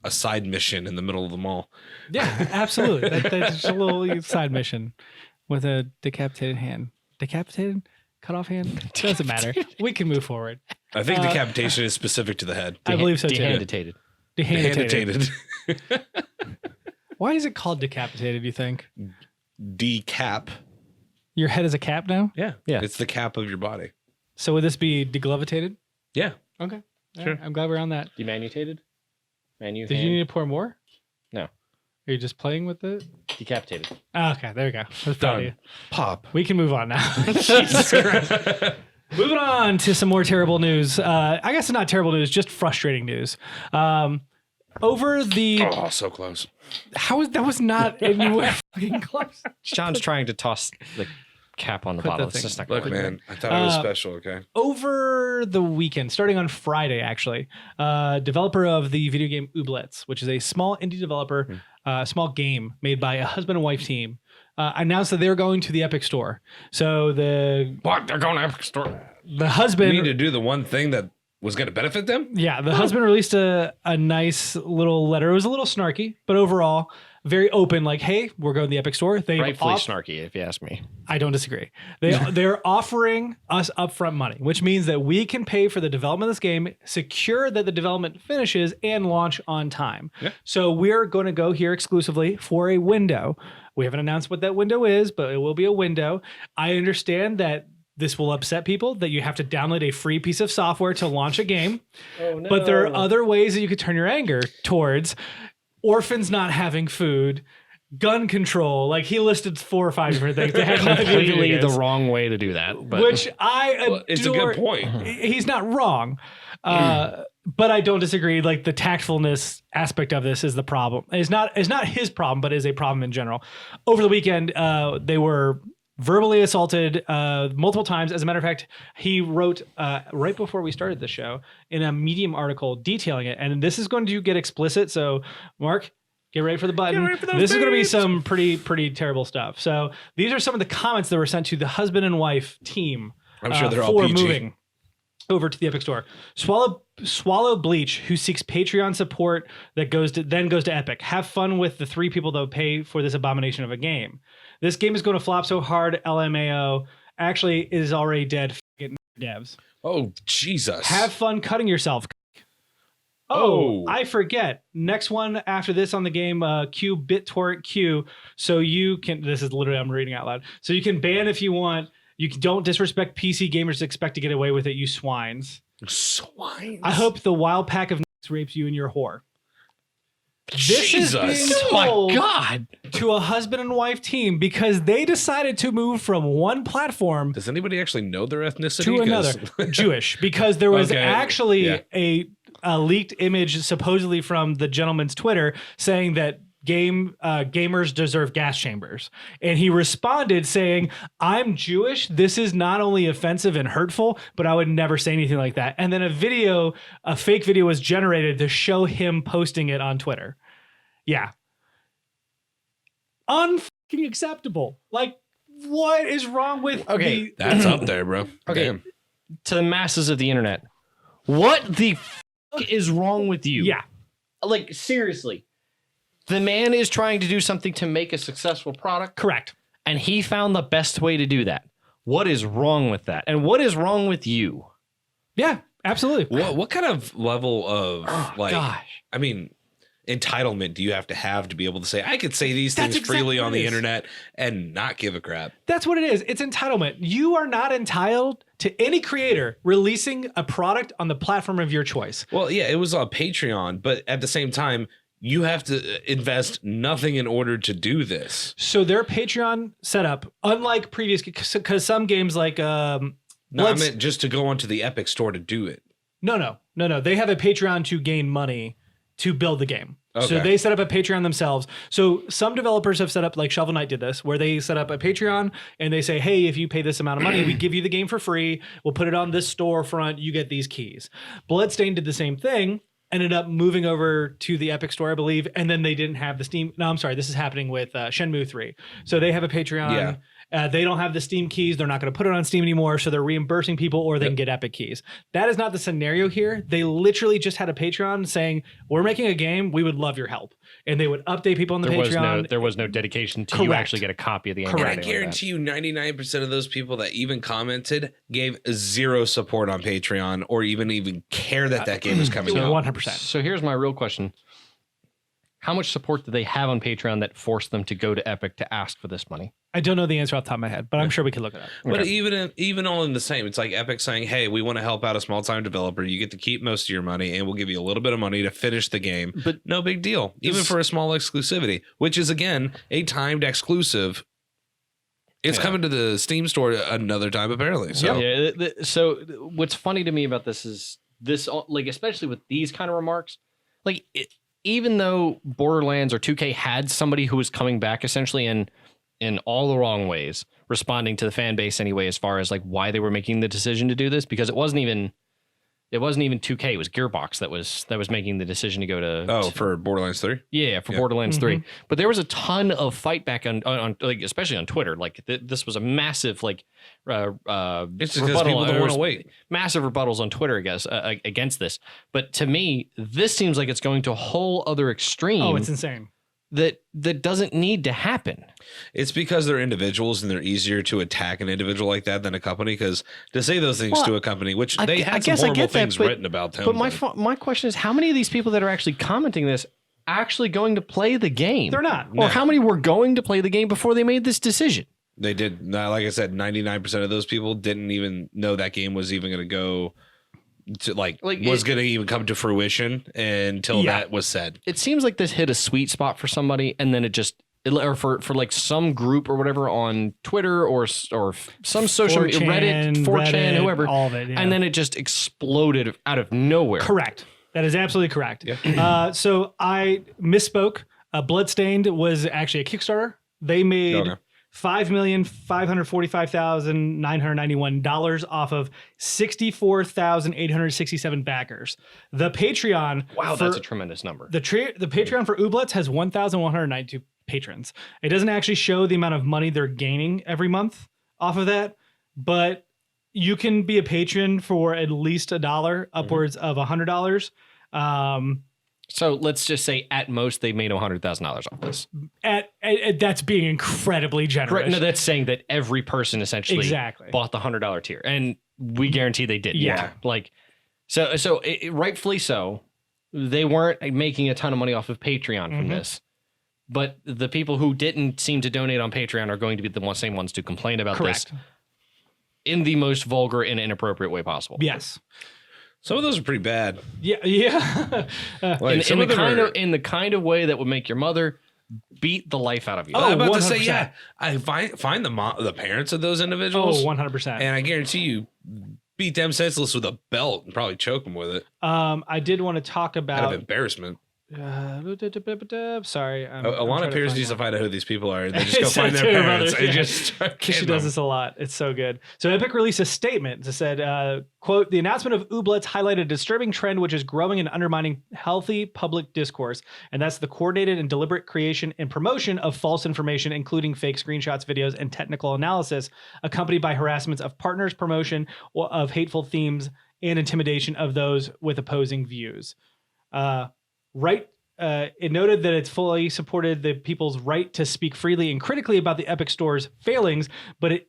a side mission in the middle of the mall. Yeah, absolutely. That's just a little side mission. with a decapitated hand. Decapitated? Cut off hand? Doesn't matter. We can move forward. I think decapitation is specific to the head. I believe so too. Dehanditated. Dehanditated. Why is it called decapitated, you think? Decap. Your head is a cap now? Yeah. Yeah. It's the cap of your body. So would this be deglovitated? Yeah. Okay. All Sure. right, I'm glad we're on that. Demanutated? Did you need to pour more? No. Are you just playing with it? Decapitated. Oh, okay, there we go. I was proud of you. Pop. We can move on now. Jesus Christ. Moving on to some more terrible news. I guess it's not terrible news, just frustrating news. Over the Oh, so close. that was not anywhere fucking close. John's trying to toss the cap on the Put bottle. the It's thing- just not Look, going to man, I thought it was special, okay? Over the weekend, starting on Friday, actually, developer of the video game Ooblets, which is a small indie developer, small game made by a husband and wife team, announced that they're going to the Epic Store. So What? They're going to Epic Store. the husband We need to do the one thing that was going to benefit them? Yeah, the husband released a nice little letter. It was a little snarky, but overall very open. Like, hey, we're going to the Epic Store. They Rightfully snarky, if you ask me. I don't disagree. They're offering us upfront money, which means that we can pay for the development of this game, secure that the development finishes, and launch on time. Yeah. So we're going to go here exclusively for a window. We haven't announced what that window is, but it will be a window. I understand that this will upset people, that you have to download a free piece of software to launch a game. Oh, no. But there are other ways that you could turn your anger towards orphans not having food, gun control. Like, he listed 4 or 5 different things that had nothing to do with Completely video the games, wrong way to do that. But which I adore. It's a good point. He's not wrong. But I don't disagree. Like, the tactfulness aspect of this is the problem. It's not his problem, but is a problem in general. Over the weekend, they were verbally assaulted multiple times. As a matter of fact, he wrote right before we started the show in a Medium article detailing it. And this is going to get explicit. So, Mark, get ready for the button. This is going to be some pretty terrible stuff. So these are some of the comments that were sent to the husband and wife team. I'm sure they're all for PG. moving over to the Epic Store. Swallow Bleach, who seeks Patreon support that goes to Epic. Have fun with the 3 people that will pay for this abomination of a game. This game is going to flop so hard, LMAO. Actually, it is already dead. F***ing devs. Oh, Jesus. Have fun cutting yourself. Oh, I forget. Next one after this on the game, Q BitTorrent Q. So you can. This is literally I'm reading out loud. So you can ban if you want. You don't disrespect PC gamers. Expect to get away with it. You swines. Swines. I hope the wild pack of rapes you and your whore. This is being Jesus. told God. to a husband and wife team because they decided to move from one platform Does anybody actually know their ethnicity? to 'Cause- another. Jewish, because there was Okay, actually yeah. a leaked image supposedly from the gentleman's Twitter saying that gamers deserve gas chambers, and he responded saying, "I'm Jewish. This is not only offensive and hurtful, but I would never say anything like that." And then a fake video was generated to show him posting it on Twitter. Yeah, unfucking acceptable. Like, what is wrong with Okay, That's up there, bro. Okay. Damn. To the masses of the internet, what the fuck is wrong with you? Yeah. Like, seriously. The man is trying to do something to make a successful product, Correct. and he found the best way to do that. What is wrong with that? And what is wrong with you? Yeah, absolutely. What kind of level of Gosh. I mean, entitlement do you have to be able to say I could say these That's things freely exactly on what the it is. internet and not give a crap? That's what it is. It's entitlement. You are not entitled to any creator releasing a product on the platform of your choice. Well, yeah, it was on Patreon, but at the same time, you have to invest nothing in order to do this. So their Patreon setup, unlike previous, because some games like No, I meant just to go onto the Epic Store to do it. No. They have a Patreon to gain money to build the game. So Okay. they set up a Patreon themselves. So some developers have set up, like Shovel Knight did this, where they set up a Patreon and they say, hey, if you pay this amount of money, we give you the game for free. We'll put it on this storefront. You get these keys. Bloodstained did the same thing, ended up moving over to the Epic Store, I believe. And then they didn't have the Steam. No, I'm sorry. This is happening with Shenmue 3. So they have a Patreon. Yeah. They don't have the Steam keys. They're not going to put it on Steam anymore. So they're reimbursing people or they can get Epic keys. That is not the scenario here. They literally just had a Patreon saying, we're making a game. We would love your help. And they would update people on the Patreon. There was no dedication to you actually get a copy of the game. And I guarantee you 99% of those people that even commented gave zero support on Patreon or even care that game is coming out. 100%. So here's my real question. How much support do they have on Patreon that forced them to go to Epic to ask for this money? I don't know the answer off the top of my head, but I'm sure we could look it up. But even all in the same, it's like Epic saying, hey, we want to help out a small-time developer. You get to keep most of your money, and we'll give you a little bit of money to finish the game. But no big deal, even for a small exclusivity, which is, again, a timed exclusive. It's coming to the Steam store another time, apparently. So. So what's funny to me about this is like, especially with these kind of remarks, like, even though Borderlands or 2K had somebody who was coming back essentially in all the wrong ways, responding to the fan base anyway, as far as like why they were making the decision to do this, because it wasn't even 2K, it was Gearbox that was making the decision to go to for Borderlands 3. Yeah, for Borderlands 3. But there was a ton of fight back on like, especially on Twitter. Like this was a massive like it's because people don't want to wait. Massive rebuttals on Twitter, I guess, against this. But to me, this seems like it's going to a whole other extreme. Oh, it's insane. That doesn't need to happen. It's because they're individuals and they're easier to attack an individual like that than a company. Because to say those things to a company, which they had some horrible things written about them. But my question is, how many of these people that are actually commenting this actually going to play the game? They're not. Or how many were going to play the game before they made this decision? They did. Like I said, 99% of those people didn't even know that game was even going to go to was going to even come to fruition until that was said. It seems like this hit a sweet spot for somebody, and then or for like some group or whatever on Twitter or some social media, Reddit, 4chan, whoever, all of it, and then it just exploded out of nowhere. Correct. That is absolutely correct. Yeah. So I misspoke. Bloodstained was actually a Kickstarter. They made $5,545,991 off of 64,867 backers. The Patreon, that's a tremendous number. The Patreon for Ooblets has 1,192 patrons. It doesn't actually show the amount of money they're gaining every month off of that, but you can be a patron for at least $1, upwards of $100. So let's just say at most they made $100,000 off this. At that's being incredibly generous. Right, no, that's saying that every person essentially bought the $100 tier, and we guarantee they did. Yeah. Like so rightfully so. They weren't making a ton of money off of Patreon from this, but the people who didn't seem to donate on Patreon are going to be the same ones to complain about this in the most vulgar and inappropriate way possible. Yes. Some of those are pretty bad. Yeah. In the kind of way that would make your mother beat the life out of you. Oh, I'm about 100%. To say, I find the parents of those individuals. Oh, 100%. And I guarantee you beat them senseless with a belt and probably choke them with it. I did want to talk about out of embarrassment. Sorry. Alana Pierce needs to find out who these people are. They just go find their parents. She does this a lot. It's so good. So Epic released a statement that said, quote, the announcement of Ooblets highlighted a disturbing trend which is growing and undermining healthy public discourse. And that's the coordinated and deliberate creation and promotion of false information, including fake screenshots, videos, and technical analysis, accompanied by harassments of partners, promotion of hateful themes, and intimidation of those with opposing views. It noted that it's fully supported the people's right to speak freely and critically about the Epic Store's failings, but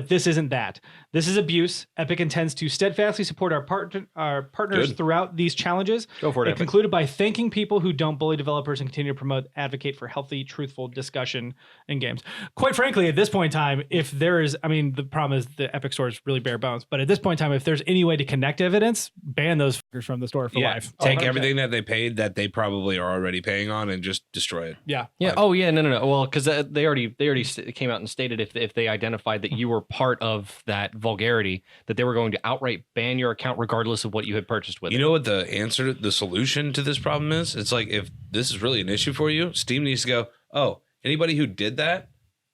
this isn't that. This is abuse. Epic intends to steadfastly support our partners throughout these challenges. Go for it. It concluded by thanking people who don't bully developers and continue to advocate for healthy, truthful discussion in games. Quite frankly, at this point in time, if there is, the problem is the Epic Store is really bare bones. But at this point in time, if there's any way to connect evidence, ban those fuckers from the store for life. Take everything that they paid that they probably are already paying on and just destroy it. Yeah. Yeah. Oh yeah. No. Well, because they already came out and stated if they identified that you were part of that vulgarity, that they were going to outright ban your account regardless of what you had purchased with it. You know what the solution to this problem is? It's like, if this is really an issue for you, Steam needs to go, oh, anybody who did that,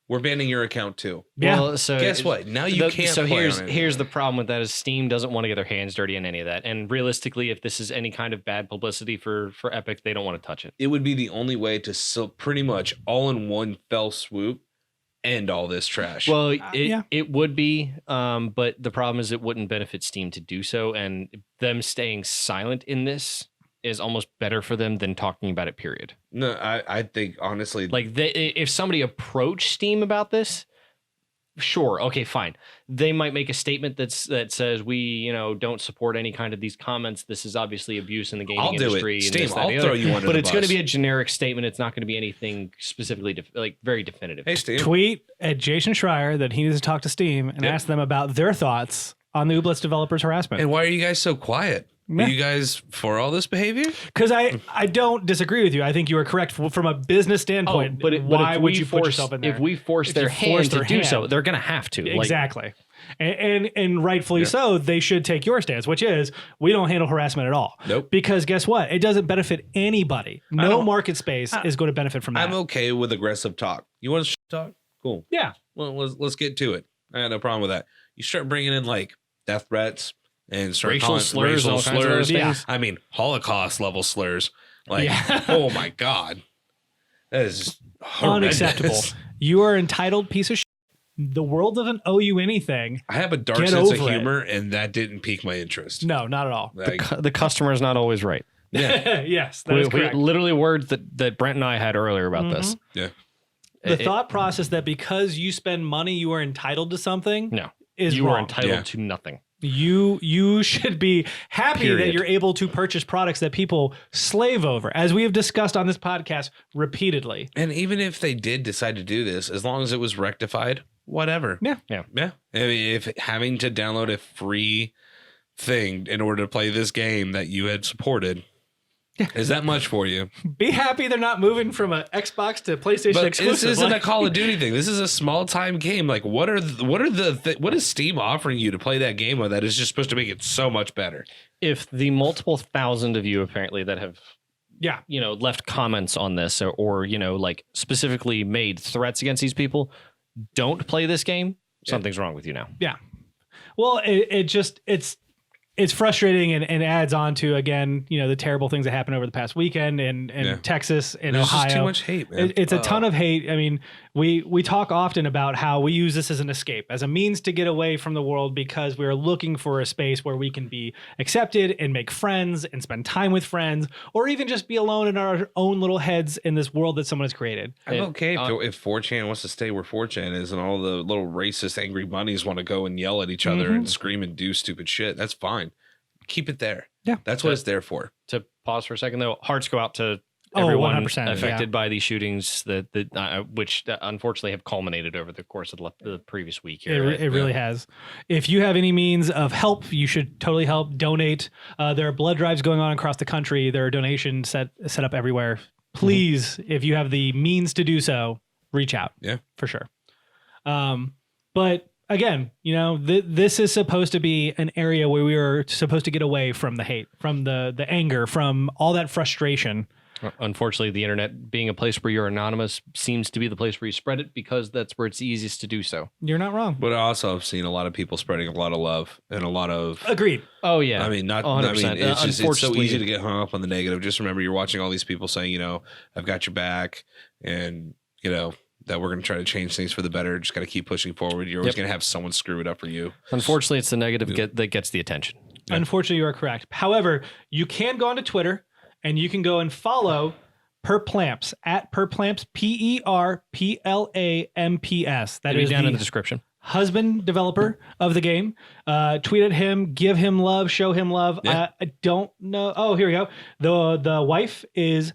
we're banning your account too. Yeah. Well, so guess what? Now you can't. So here's the problem with that is Steam doesn't want to get their hands dirty in any of that. And realistically, if this is any kind of bad publicity for Epic, they don't want to touch it. It would be the only way to pretty much all in one fell swoop end all this trash. Well, yeah. it would be, but the problem is it wouldn't benefit Steam to do so, and them staying silent in this is almost better for them than talking about it, period. No, I think honestly, Like if somebody approached Steam about this, sure, okay, fine. They might make a statement that says we, don't support any kind of these comments. This is obviously abuse in the gaming I'll do industry. it. And Steam, this, that, I'll and the throw other. you under But the it's going to bus. be a generic statement. It's not going to be anything specifically very definitive. Hey, Steve. Tweet at Jason Schreier that he needs to talk to Steam and ask them about their thoughts on the Ooblets developers harassment. And why are you guys so quiet? Yeah. Are you guys for all this behavior? Because I don't disagree with you. I think you are correct from a business standpoint. Why if would we you put yourself in there? If we force If their you hand to their do so, hand. they're going to have to. Exactly. And rightfully so, they should take your stance, which is we don't handle harassment at all. Nope. Because guess what? It doesn't benefit anybody. No market space is going to benefit from that. I'm okay with aggressive talk. You want to talk? Cool. Yeah. Well, let's get to it. I got no problem with that. You start bringing in like death threats and start Racial calling slurs, racial all kinds of other slurs. things. I mean, Holocaust level slurs. Like, Yeah. oh my God, that is just horrendous. Unacceptable. You are entitled piece of shit. The world doesn't owe you anything. I have a dark Get sense of over it. humor, and that didn't pique my interest. No, not at all. Like, The customer is not always right. yeah, Yes, that is correct. Literally words that Brent and I had earlier about this. yeah. The thought process that because you spend money, you are entitled to something No, is you wrong. are entitled Yeah. to nothing. You should be happy that Period. you're able to purchase products that people slave over, as we have discussed on this podcast repeatedly. And even if they did decide to do this, as long as it was rectified, whatever. Yeah. Yeah. I mean, if having to download a free thing in order to play this game that you had supported, is that much for you? Be happy they're not moving from an Xbox to PlayStation But exclusive. this isn't Like- a Call of Duty thing. This is a small time game. Like, what is Steam offering you to play that game with that is just supposed to make it so much better? If the multiple thousand of you apparently that have Yeah. left comments on this or like specifically made threats against these people, don't play this game, something's wrong with you now. Yeah. Well, it's frustrating and adds on to, again, the terrible things that happened over the past weekend in Texas and There's Ohio. just too much hate, man. It's a ton of hate. I mean, we talk often about how we use this as an escape, as a means to get away from the world because we're looking for a space where we can be accepted and make friends and spend time with friends, or even just be alone in our own little heads in this world that someone has created. I'm okay if 4chan wants to stay where 4chan is and all the little racist angry bunnies want to go and yell at each other and scream and do stupid shit. That's fine. Keep it there. Yeah. That's what it's there for. To pause for a second though, hearts go out to Oh, everyone 100%, affected by these shootings which unfortunately have culminated over the course of the previous week here. It really has. If you have any means of help, you should totally help. Donate. There are blood drives going on across the country. There are donations set up everywhere. Please, if you have the means to do so, reach out. Yeah, for sure. But again, this is supposed to be an area where we are supposed to get away from the hate, from the anger, from all that frustration. Unfortunately, the internet being a place where you're anonymous seems to be the place where you spread it because that's where it's easiest to do so. You're not wrong. but I also have seen a lot of people spreading a lot of love and a lot of. Agreed. Oh yeah. I mean, not. 100%. I mean, it's so Unfortunately- easy to get hung up on the negative. Just remember, you're watching all these people saying, I've got your back, and that we're going to try to change things for the better. Just got to keep pushing forward. You're always going to have someone screw it up for you. Unfortunately, it's the negative that gets the attention. Yeah. Unfortunately, you are correct. However, you can go onto Twitter and you can go and follow Perplamps at Perplamps, PERPLAMPS. That It'll be is down in the the description. husband developer of the game. Tweet at him, give him love, show him love. Yeah. I don't know. Oh, here we go. The wife is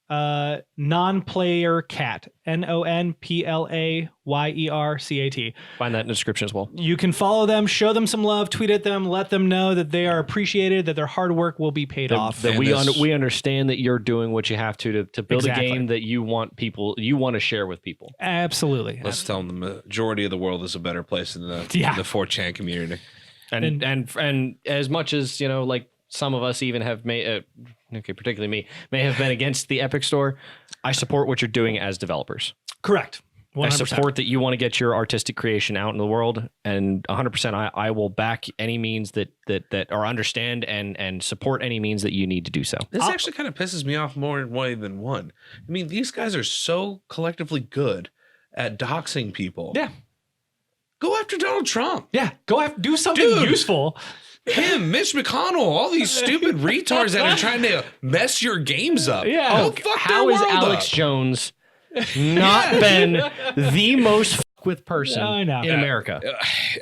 non-player cat, NONPLAYERCAT. Find that in the description as well. You can follow them, show them some love, tweet at them, let them know that they are appreciated, that their hard work will be paid off. That And we this- we understand that you're doing what you have to build Exactly. a game that you want to share with people. Absolutely. Let's tell them the majority of the world is a better place than the 4chan community. And as much as like some of us even have particularly me may have been against the Epic Store, I support what you're doing as developers. Correct. 100%. I support that you want to get your artistic creation out in the world, and 100% I will back any means that or understand and support any means that you need to do so. This actually kind of pisses me off more in way than one. I mean, these guys are so collectively good at doxing people. Yeah. Go after Donald Trump. Yeah. Go after, do something useful. Him, Mitch McConnell, all these stupid retards that are trying to mess your games up. Yeah. Oh, how is Alex Jones not been the most with person in America?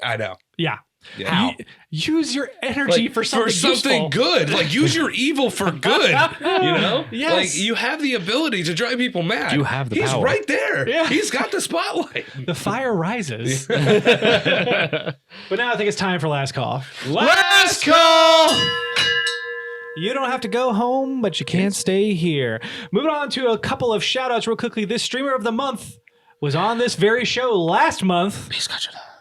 I know. Yeah. Yeah. How? Use your energy for something useful. good. Like, use your evil for good. You know? Yes. Like, you have the ability to drive people mad. You have the He's power. right there. Yeah. He's got the spotlight. The fire rises. But now I think it's time for last call. Last call. You don't have to go home, but you can't stay here. Moving on to a couple of shout outs real quickly. This streamer of the month was on this very show last month.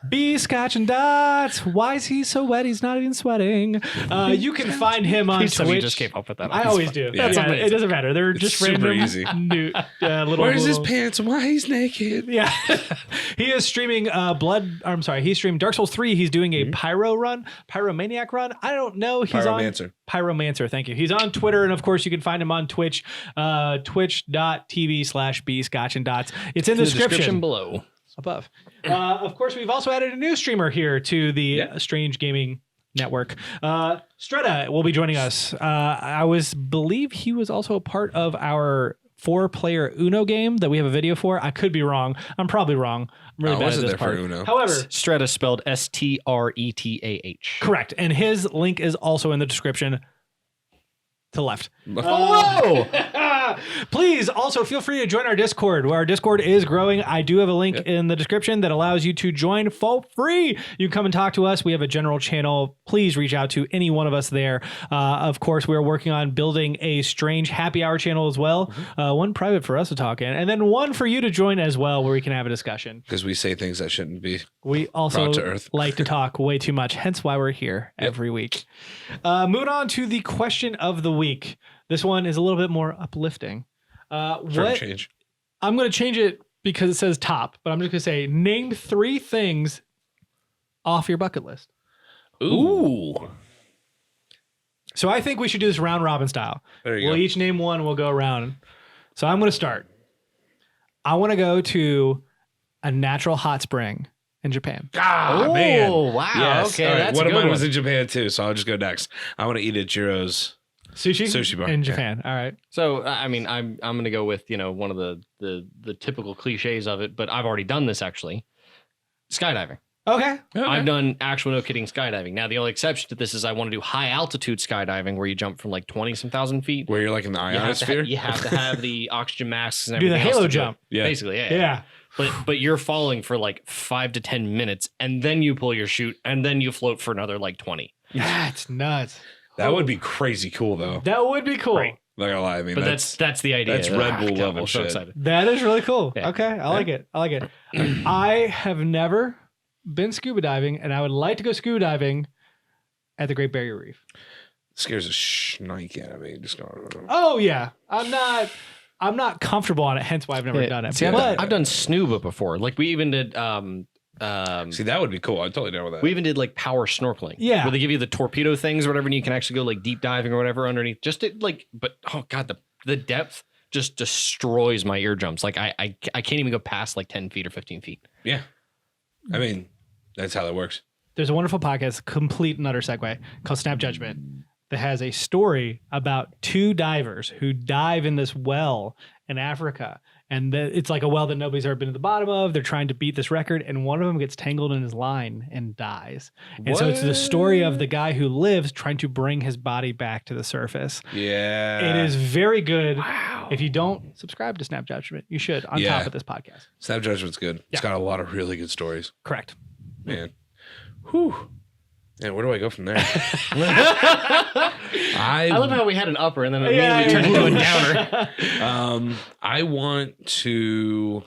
B Scotch and Dots. Why is he so wet? He's not even sweating. You can find him on Please tell me Twitch. you just came up with that. I always do. Yeah. Yeah, it doesn't matter. They're just super random. easy. Little, Where's his pants? Why he's naked? Yeah. He is streaming he streamed Dark Souls 3. He's doing a Pyromaniac run. I don't know. He's Pyromancer. Pyromancer, thank you. He's on Twitter, and of course you can find him on Twitch, twitch.tv/bscotchanddots. It's in the description below. above. Of course, we've also added a new streamer here to the Strange Gaming Network. Stretta will be joining us. I believe he was also a part of our 4-player Uno game that we have a video for. I could be wrong. I'm probably wrong. I'm really bad at this part. However, Stretta spelled Stretah. correct. And his link is also in the description to the left. Whoa! Please also feel free to join our Discord, where our Discord is growing. I do have a link in the description that allows you to join for free. You can come and talk to us. We have a general channel. Please reach out to any one of us there. Of course, we're working on building a Strange happy hour channel as well. One private for us to talk in, and then one for you to join as well, where we can have a discussion. Because we say things that shouldn't be. We also to earth. like to talk way too much, hence why we're here every week. Moving on to the question of the week. This one is a little bit more uplifting. Change. I'm going to change it because it says top, but I'm just going to say name 3 things off your bucket list. Ooh. So I think we should do this round robin style. There you We'll go. each name one. We'll go around. So I'm going to start. I want to go to a natural hot spring in Japan. Ah, man. Wow. Yes. Okay. All right. That's One a of good mine one. was in Japan too, so I'll just go next. I want to eat at Jiro's Sushi bar in Japan. All right. So I mean, I'm gonna go with one of the typical cliches of it, but I've already done this actually. Skydiving. Okay. I've done actual no kidding skydiving. Now the only exception to this is I want to do high altitude skydiving where you jump from like 20-some thousand feet. where you're like in the You have, ionosphere. you have to have the oxygen masks and Do everything. the else halo to do it. jump. Yeah. Basically, yeah. Yeah. But you're falling for like 5 to 10 minutes, and then you pull your chute, and then you float for another like 20. That's nuts. That would be crazy cool though. That would be cool. Right. Not gonna lie. I mean, But that's the idea. that's Red Bull level I'm so shit. excited. That is really cool. Yeah. Okay. I like it. I have never been scuba diving, and I would like to go scuba diving at the Great Barrier Reef. scares a snake out of me. Just going. Oh yeah. I'm not comfortable on it, hence why I've never done it. See, But I've done snuba before. Like we even did See, that would be cool. I'm totally down with that. we even did like power snorkeling. Yeah. Where they give you the torpedo things or whatever, and you can actually go like deep diving or whatever underneath. Just to, like, but oh god, the depth just destroys my eardrums. Like I can't even go past like 10 feet or 15 feet. Yeah. I mean, that's how that works. there's a wonderful podcast, complete and utter segue, called Snap Judgment, that has a story about 2 divers who dive in this well in Africa. And it's like a well that nobody's ever been to the bottom of. They're trying to beat this record, and one of them gets tangled in his line and dies. And so it's the story of the guy who lives trying to bring his body back to the surface. Yeah. It is very good. Wow. If you don't subscribe to Snap Judgment, you should, on top of this podcast. Snap Judgment's good. It's got a lot of really good stories. Correct. Man. Whew. And where do I go from there? I love how we had an upper and then immediately turned into a downer. I want to.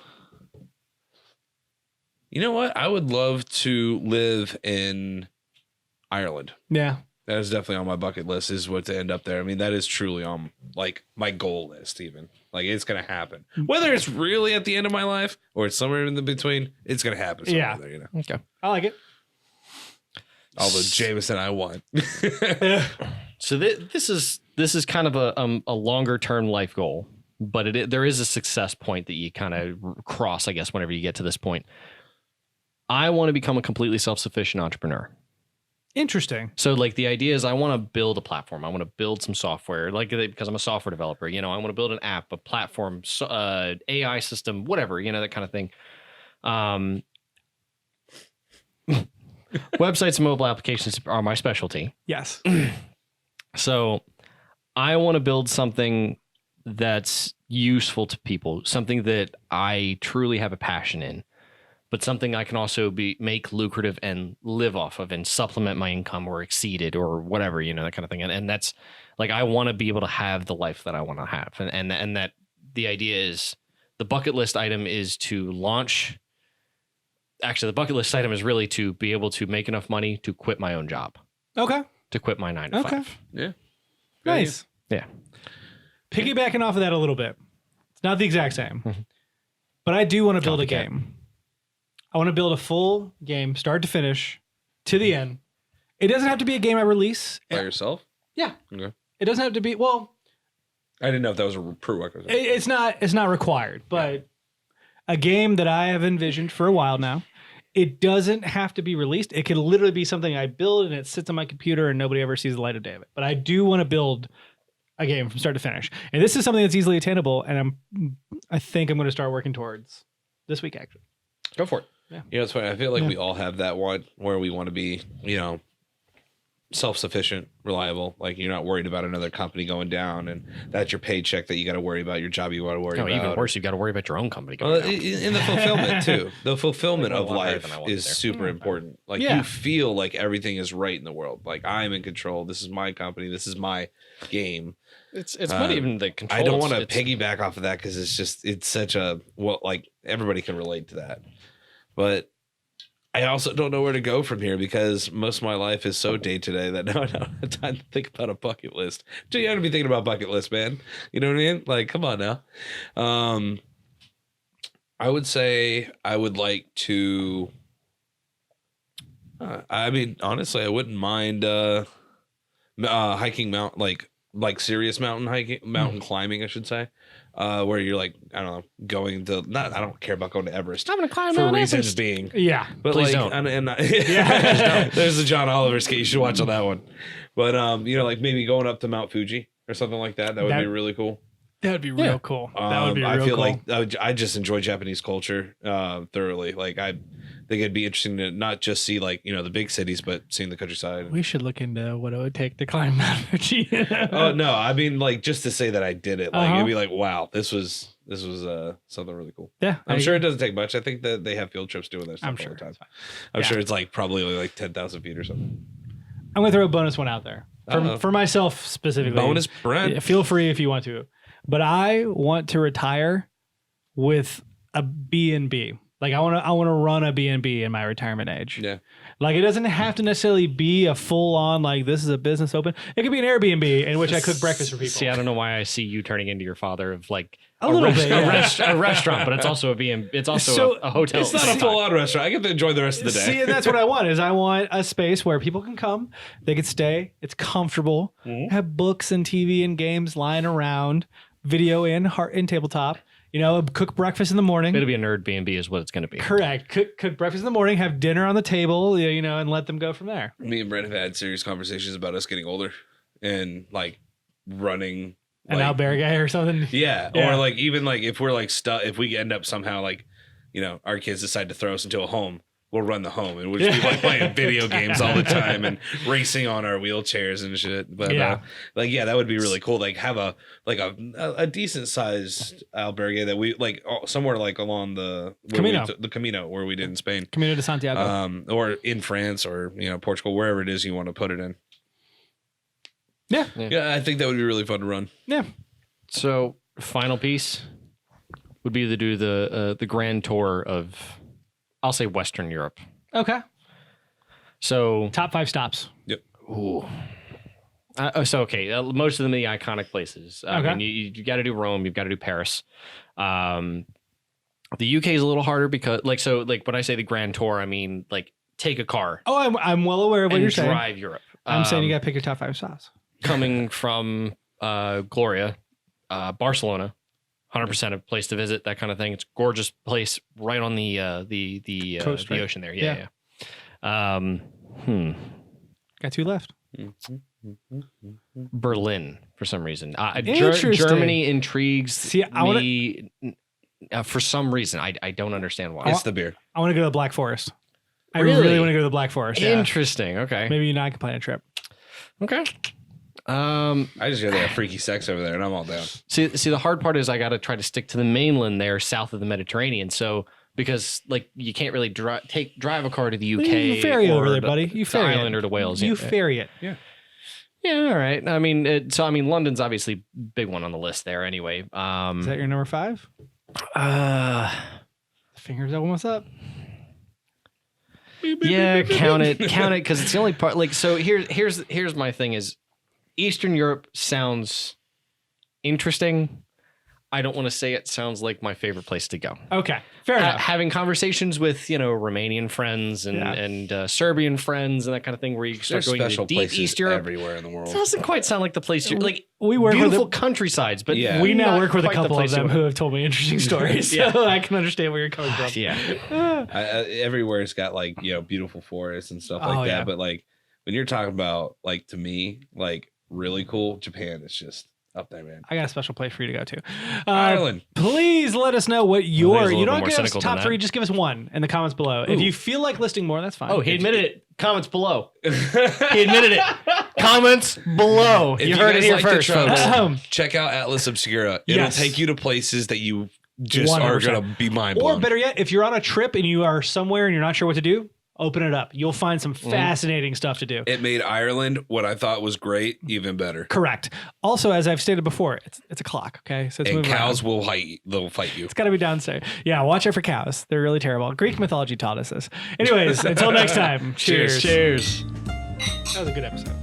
You know what? I would love to live in Ireland. Yeah. That is definitely on my bucket list. Is what to end up there. I mean, that is truly on like my goal list. Even like it's gonna happen. Whether it's really at the end of my life or it's somewhere in the between, it's gonna happen. Somewhere there, you know. Okay. I like it. All the Jameson I want. So this is kind of a longer term life goal. but there is a success point that you kind of cross, I guess, whenever you get to this point. I want to become a completely self-sufficient entrepreneur. Interesting. So like the idea is I want to build a platform. I want to build some software, like because I'm a software developer, I want to build an app, a platform, AI system, whatever, that kind of thing. Websites and mobile applications are my specialty. Yes. So I want to build something that's useful to people, something that I truly have a passion in, but something I can also make lucrative and live off of and supplement my income or exceed it or whatever, that kind of thing. And that's like, I want to be able to have the life that I want to have. And that the idea is the bucket list item is to launch. Actually, the bucket list item is really to be able to make enough money to quit my own job. Okay. To quit my 9 to 5. Yeah. Nice. Yeah. Piggybacking off of that a little bit. It's not the exact same, but I do want to build a game. I want to build a full game, start to finish, to the end. It doesn't have to be a game I release. By yourself? Yeah. Okay. It doesn't have to be, well, I didn't know if that was a prerequisite. it's not required, but a game that I have envisioned for a while now. It doesn't have to be released. It could literally be something I build and it sits on my computer and nobody ever sees the light of day of it. But I do want to build a game from start to finish. And this is something that's easily attainable, and I think I'm going to start working towards this week, actually. Go for it. Yeah. It's funny. I feel like we all have that one where we want to be, self-sufficient, reliable. Like you're not worried about another company going down, and that's your paycheck that you got to worry about. Your job you got to worry about. Even worse, you've got to worry about your own company going down. In the fulfillment too. The fulfillment Like, of life is super important. Like you feel like everything is right in the world. Like I'm in control. This is my company. This is my game. It's not even the control. I don't want to piggyback off of that because it's such a everybody can relate to that. But I also don't know where to go from here because most of my life is so day to day that now I don't have time to think about a bucket list. You got to be thinking about bucket list, man. You know what I mean? Like, come on now. I would say I would like to. Honestly, I wouldn't mind hiking like serious mountain climbing, I should say. Where you're like, I don't know, going to I don't care about going to Everest. I'm gonna climb for Mount reasons Everest. being. Yeah. But please like, don't. There's the John Oliver skit. You should watch on that one. But like maybe going up to Mount Fuji or something like that. That would be really cool. That would be real cool. That would be real I feel cool. like I just enjoy Japanese culture thoroughly. Like I think it'd be interesting to not just see like the big cities, but seeing the countryside. We should look into what it would take to climb Mount Fuji. Oh no, I mean like just to say that I did it. Like it'd be like, wow, this was something really cool. Yeah, I'm sure it doesn't take much. I think that they have field trips doing this stuff all the time. I'm sure it's like probably only like 10,000 feet or something. I'm gonna throw a bonus one out there for myself specifically. Bonus, Brent. Feel free if you want to, but I want to retire with a B&B. Like I want to run a B&B in my retirement age. Yeah. Like it doesn't have to necessarily be a full on like this is a business open. It could be an Airbnb in which I cook breakfast for people. See, I don't know why I see you turning into your father of like a little bit, a restaurant, but it's also a B&B. It's also a hotel. It's not a full on restaurant. I get to enjoy the rest of the day. See, and that's what I want. I want a space where people can come, they can stay. It's comfortable. Have books and TV and games lying around, video in tabletop. Cook breakfast in the morning. It'll be a nerd B&B is what it's going to be. Correct. Cook breakfast in the morning, have dinner on the table, and let them go from there. Me and Brent have had serious conversations about us getting older and like running an albergue or something. Yeah. Or like even like if we're like stuck, if we end up somehow like, our kids decide to throw us into a home, we'll run the home and we'll just be like playing video games all the time and racing on our wheelchairs and shit. But that would be really cool. Like have a decent sized albergue that we like somewhere like along the Camino where we did in Spain, Camino de Santiago, or in France or Portugal, wherever it is you want to put it in. Yeah, I think that would be really fun to run. Yeah. So final piece would be to do the grand tour of, I'll say, Western Europe. Okay. So top 5 stops. Yep. Ooh. Most of them are the iconic places. I mean, you got to do Rome. You've got to do Paris. The UK is a little harder because, when I say the grand tour, I mean like take a car. Oh, I'm well aware of what you're saying. Drive Europe. I'm saying you got to pick your top 5 stops. Coming from Gloria, Barcelona, 100% a place to visit, that kind of thing. It's a gorgeous place right on the Coast, right? ocean there. Yeah. Got 2 left. Berlin, for some reason. Interesting. Germany intrigues See, me for some reason. I don't understand why. It's the beer. I want to go to the Black Forest. I Really? really want to go to the Black Forest. Yeah. Interesting. Okay. Maybe you and I can plan a trip. Okay. I just hear they have freaky sex over there, and I'm all down. See, the hard part is I got to try to stick to the mainland there, south of the Mediterranean. So because like you can't really drive a car to the UK. You ferry or over there, the- buddy. You to ferry Ireland it. or to Wales. You Yeah. ferry it. Yeah. Yeah, all right. I mean, London's obviously big one on the list there. Anyway, Is that your number 5? Fingers almost up. yeah, count it, because it's the only part. Like, so here's my thing: is Eastern Europe sounds interesting. I don't want to say it sounds like my favorite place to go. Okay, fair enough. Having conversations with Romanian friends and Serbian friends and that kind of thing, where you start There's going special to deep places East Europe. everywhere in the world. It doesn't quite sound like the place you're like. We work Beautiful with countrysides, but Yeah. we now not work with a quite the couple of place you them want. who have told me interesting stories, Yeah. so I can understand where you're coming from. Yeah. Everywhere's got like beautiful forests and stuff like Oh, that. yeah. But like when you're talking about like to me like really cool, Japan is just up there, man. I got a special place for you to go to. Ireland. Please let us know what I think it's a you little don't bit more give us cynical than top that. 3, just give us 1 in the comments below. If Ooh. you feel like listing more, that's fine. Oh, he admitted it. Comments below. He admitted it. Comments below. If You heard it guys here like to first, travel, folks. check out Atlas Obscura. It'll Yes. take you to places that you just are 100%. gonna be mind Or blown. better yet, if you're on a trip and you are somewhere and you're not sure what to do, open it up. You'll find some fascinating stuff to do. It made Ireland what I thought was great even better. Correct. Also, as I've stated before, it's a clock. Okay, so it's And moving cows around. they'll fight you. It's got to be downstairs. Yeah, watch out for cows. They're really terrible. Greek mythology taught us this. Anyways, until next time. Cheers. Cheers. That was a good episode.